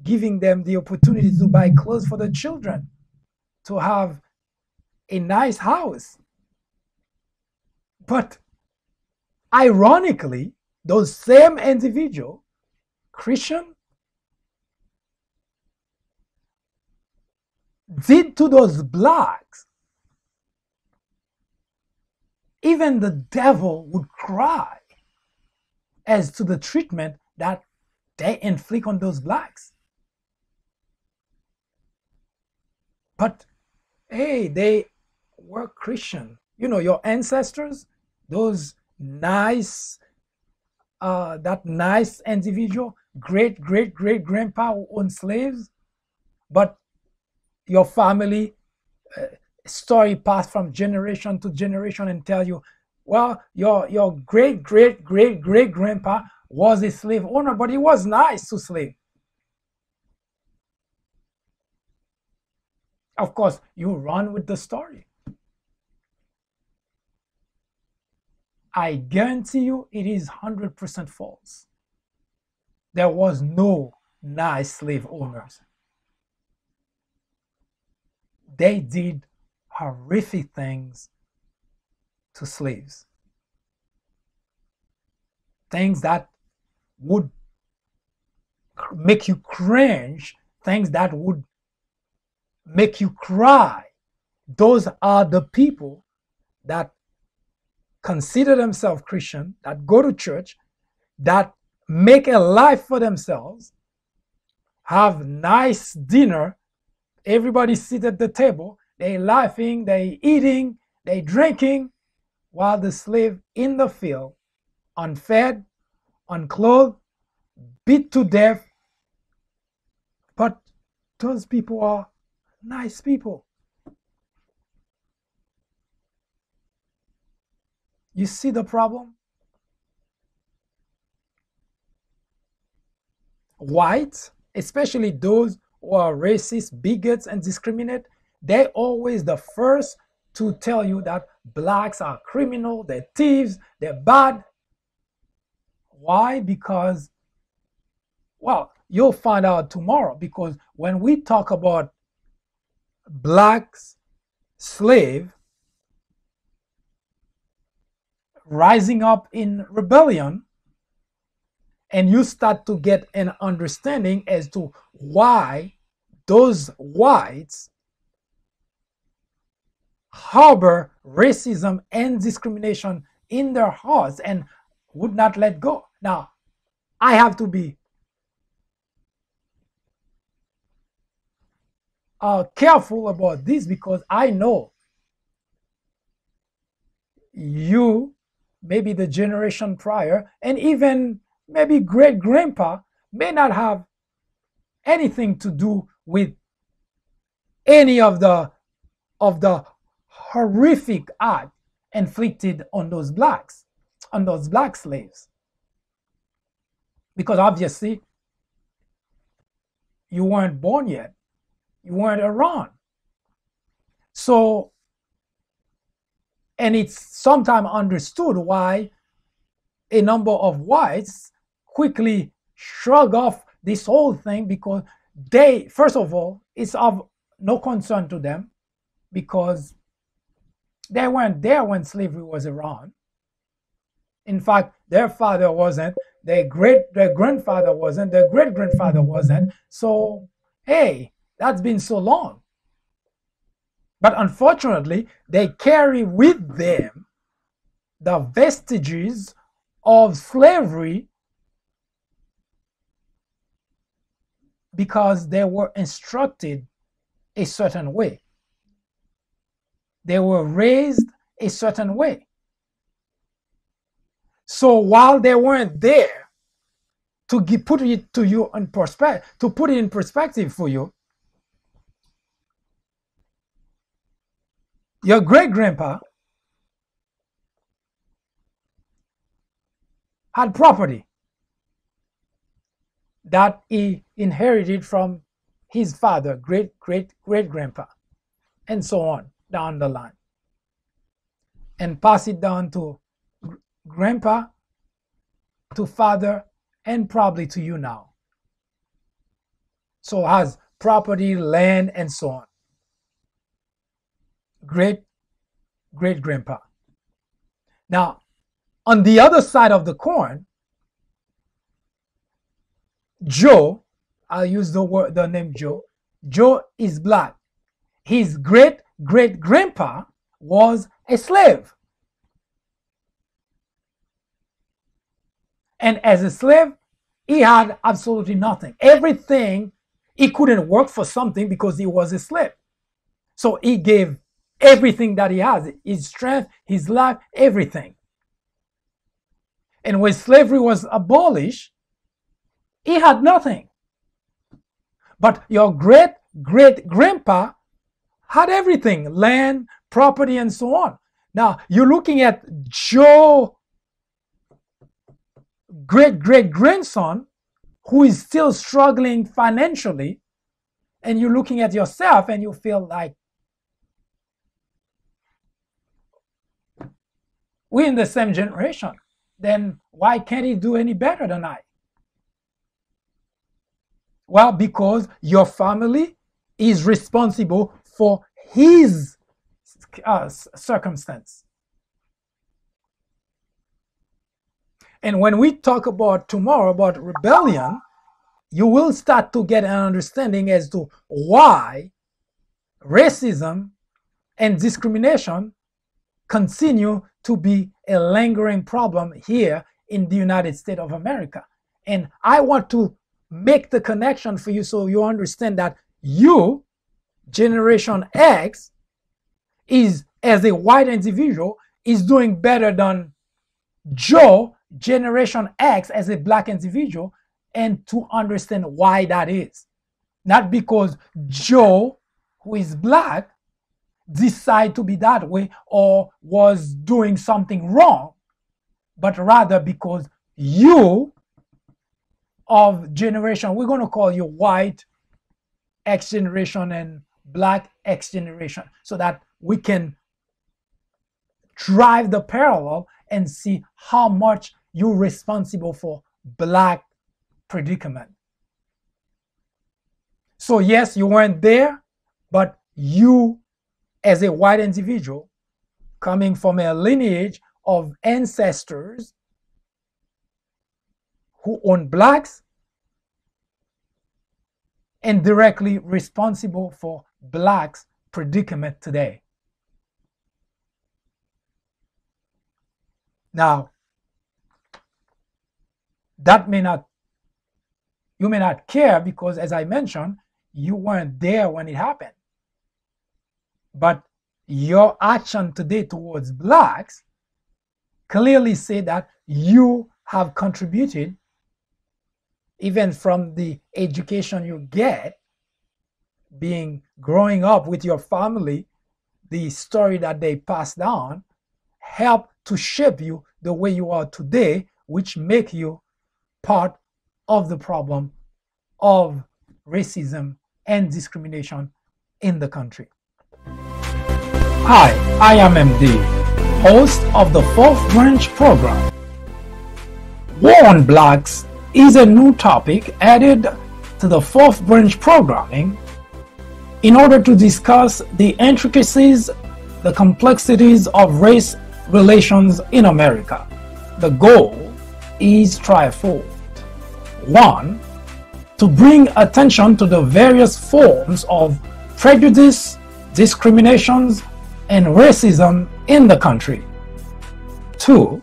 giving them the opportunity to buy clothes for the children, to have a nice house. But ironically, those same individual, Christian, did to those blacks, even the devil would cry as to the treatment that they inflict on those blacks. But hey, they were Christian. You know, your ancestors, those nice, that nice individual, great great great grandpa who owned slaves, but your family story passed from generation to generation and tell you, well, your great great great great grandpa was a slave owner, but he was nice to slave. Of course, you run with the story. I guarantee you it is 100% false. There was no nice slave owners. They did horrific things to slaves. Things that would make you cringe, things that would make you cry. Those are the people that consider themselves Christian, that go to church, that make a life for themselves, have nice dinner, everybody sit at the table, they laughing, they eating, they drinking, while the slave in the field, unfed, unclothed, beat to death. But those people are nice people. You see the problem? Whites, especially those who are racist, bigots, and discriminate, they're always the first to tell you that blacks are criminal, they're thieves, they're bad. Why? Because, well, you'll find out tomorrow, because when we talk about blacks, slave, rising up in rebellion, and you start to get an understanding as to why those whites harbor racism and discrimination in their hearts and would not let go. Now, I have to be careful about this, because I know you, maybe the generation prior, and even maybe great grandpa may not have anything to do with any of the horrific act inflicted on those blacks, on those black slaves, because obviously you weren't born yet, you weren't around. So, and it's sometimes understood why a number of whites quickly shrug off this whole thing, because they, first of all, it's of no concern to them, because they weren't there when slavery was around. In fact, their father wasn't, their grandfather wasn't, their great grandfather wasn't. So, hey, that's been so long. But unfortunately, they carry with them the vestiges of slavery, because they were instructed a certain way. They were raised a certain way. So while they weren't there to put it to you in perspective, to put it in perspective for you, your great-grandpa had property that he inherited from his father, great-great-great-grandpa, and so on down the line, and pass it down to grandpa, to father, and probably to you now. So has property, land, and so on. Great-great-grandpa. Now, on the other side of the coin, Joe, I'll use the name Joe. Joe is black. His great-great-grandpa was a slave. And as a slave, he had absolutely nothing. Everything, he couldn't work for something because he was a slave. So he gave everything that he has, his strength, his life, everything. And when slavery was abolished, he had nothing. But your great-great-grandpa had everything, land, property, and so on. Now, you're looking at Joe, great-great-grandson, who is still struggling financially, and you're looking at yourself and you feel like, we're in the same generation. Then why can't he do any better than I? Well, because your family is responsible for his circumstance. And when we talk about tomorrow about rebellion, you will start to get an understanding as to why racism and discrimination continue to be a lingering problem here in the United States of America. And I want to make the connection for you so you understand that you, Generation X, is, as a white individual, is doing better than Joe, Generation X, as a black individual, and to understand why that is. Not because Joe, who is black, decided to be that way or was doing something wrong, but rather because you of generation, we're going to call you white X generation and black X generation, so that we can drive the parallel and see how much you're responsible for black predicament. So yes, you weren't there, but you, as a white individual coming from a lineage of ancestors who own blacks, and directly responsible for blacks' predicament today. Now, that you may not care because, as I mentioned, you weren't there when it happened. But your action today towards blacks clearly say that you have contributed, even from the education you get, growing up with your family, the story that they passed down, help to shape you the way you are today, which make you part of the problem of racism and discrimination in the country. Hi, I am MD, host of the Fourth Branch program. War on Blacks is a new topic added to the Fourth Branch programming in order to discuss the intricacies, the complexities of race relations in America. The goal is threefold. 1. To bring attention to the various forms of prejudice, discriminations, and racism in the country. 2.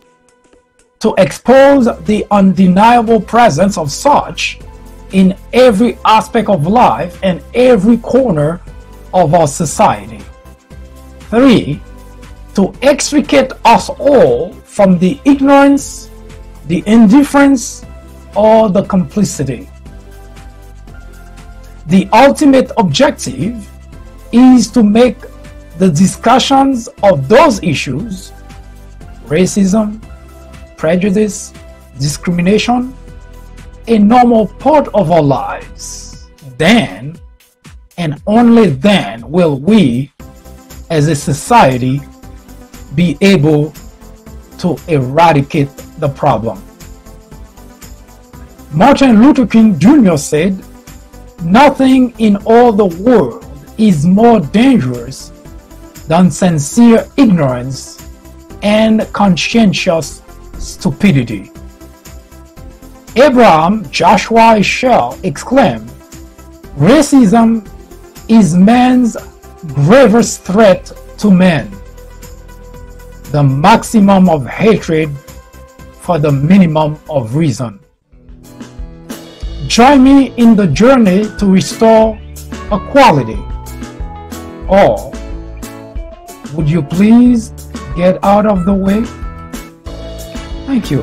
To expose the undeniable presence of such in every aspect of life and every corner of our society. 3. To extricate us all from the ignorance, the indifference, or the complicity. The ultimate objective is to make the discussions of those issues, racism, prejudice, discrimination, a normal part of our lives. Then, and only then, will we, as a society, be able to eradicate the problem. Martin Luther King Jr. said, "Nothing in all the world is more dangerous than sincere ignorance and conscientious stupidity." Abraham Joshua Heschel exclaimed, "Racism is man's gravest threat to man, the maximum of hatred for the minimum of reason." Join me in the journey to restore equality. Or would you please get out of the way? Thank you.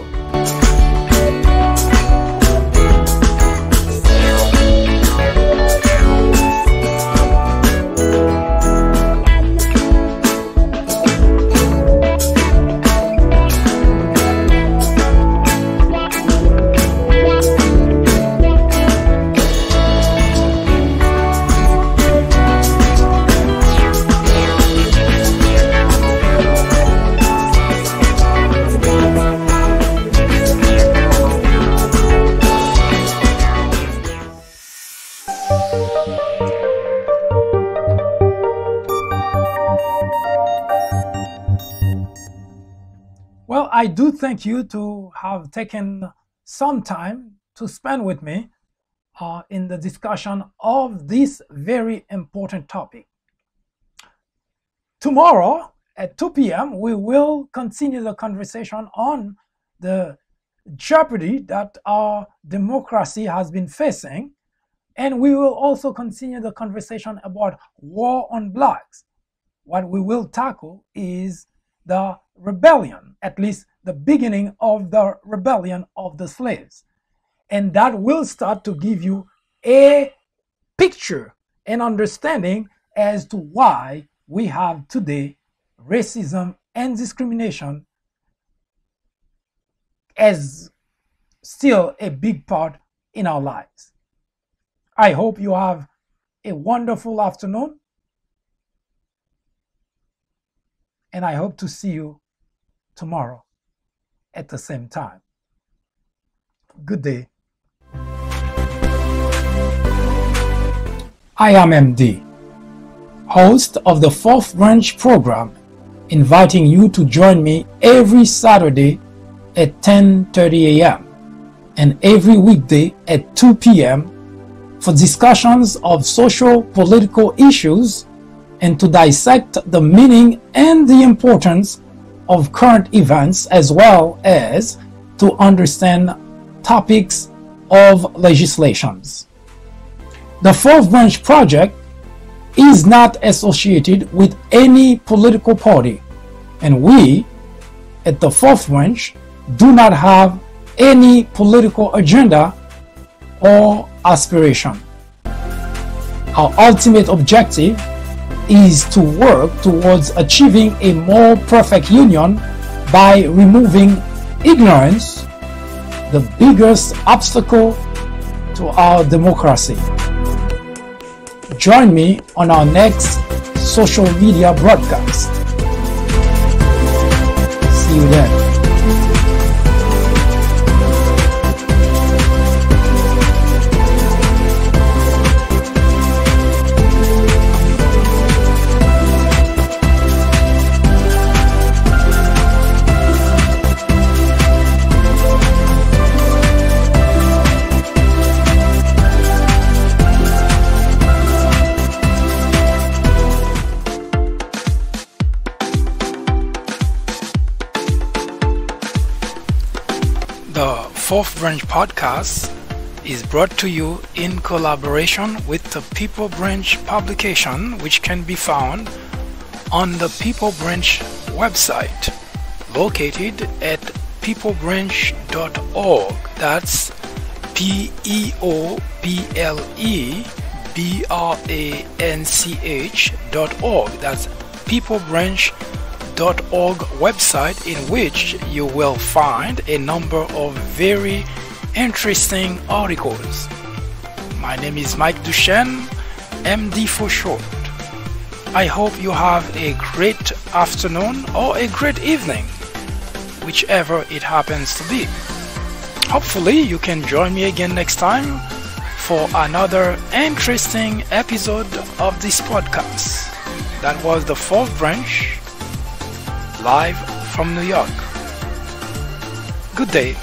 Well, I do thank you to have taken some time to spend with me in the discussion of this very important topic. Tomorrow at 2 p.m. we will continue the conversation on the jeopardy that our democracy has been facing, and we will also continue the conversation about war on blacks. What we will tackle is the rebellion, at least the beginning of the rebellion of the slaves. And that will start to give you a picture and understanding as to why we have today racism and discrimination as still a big part in our lives. I hope you have a wonderful afternoon, and I hope to see you tomorrow at the same time. Good day. I am MD, host of the Fourth Branch program, inviting you to join me every Saturday at 10:30 a.m. and every weekday at 2 p.m. for discussions of social political issues and to dissect the meaning and the importance of current events, as well as to understand topics of legislations. The Fourth Branch Project is not associated with any political party, and we at the Fourth Branch do not have any political agenda or aspiration. Our ultimate objective is to work towards achieving a more perfect union by removing ignorance, the biggest obstacle to our democracy. Join me on our next social media broadcast. See you then. Fourth Branch Podcast is brought to you in collaboration with the People Branch publication, which can be found on the People Branch website, located at peoplebranch.org. That's peoplebranch.org. That's peoplebranch.org website, in which you will find a number of very interesting articles. My name is Mike Duchesne, MD for short. I hope you have a great afternoon or a great evening, whichever it happens to be. Hopefully you can join me again next time for another interesting episode of this podcast. That was the fourth branch, live from New York. Good day.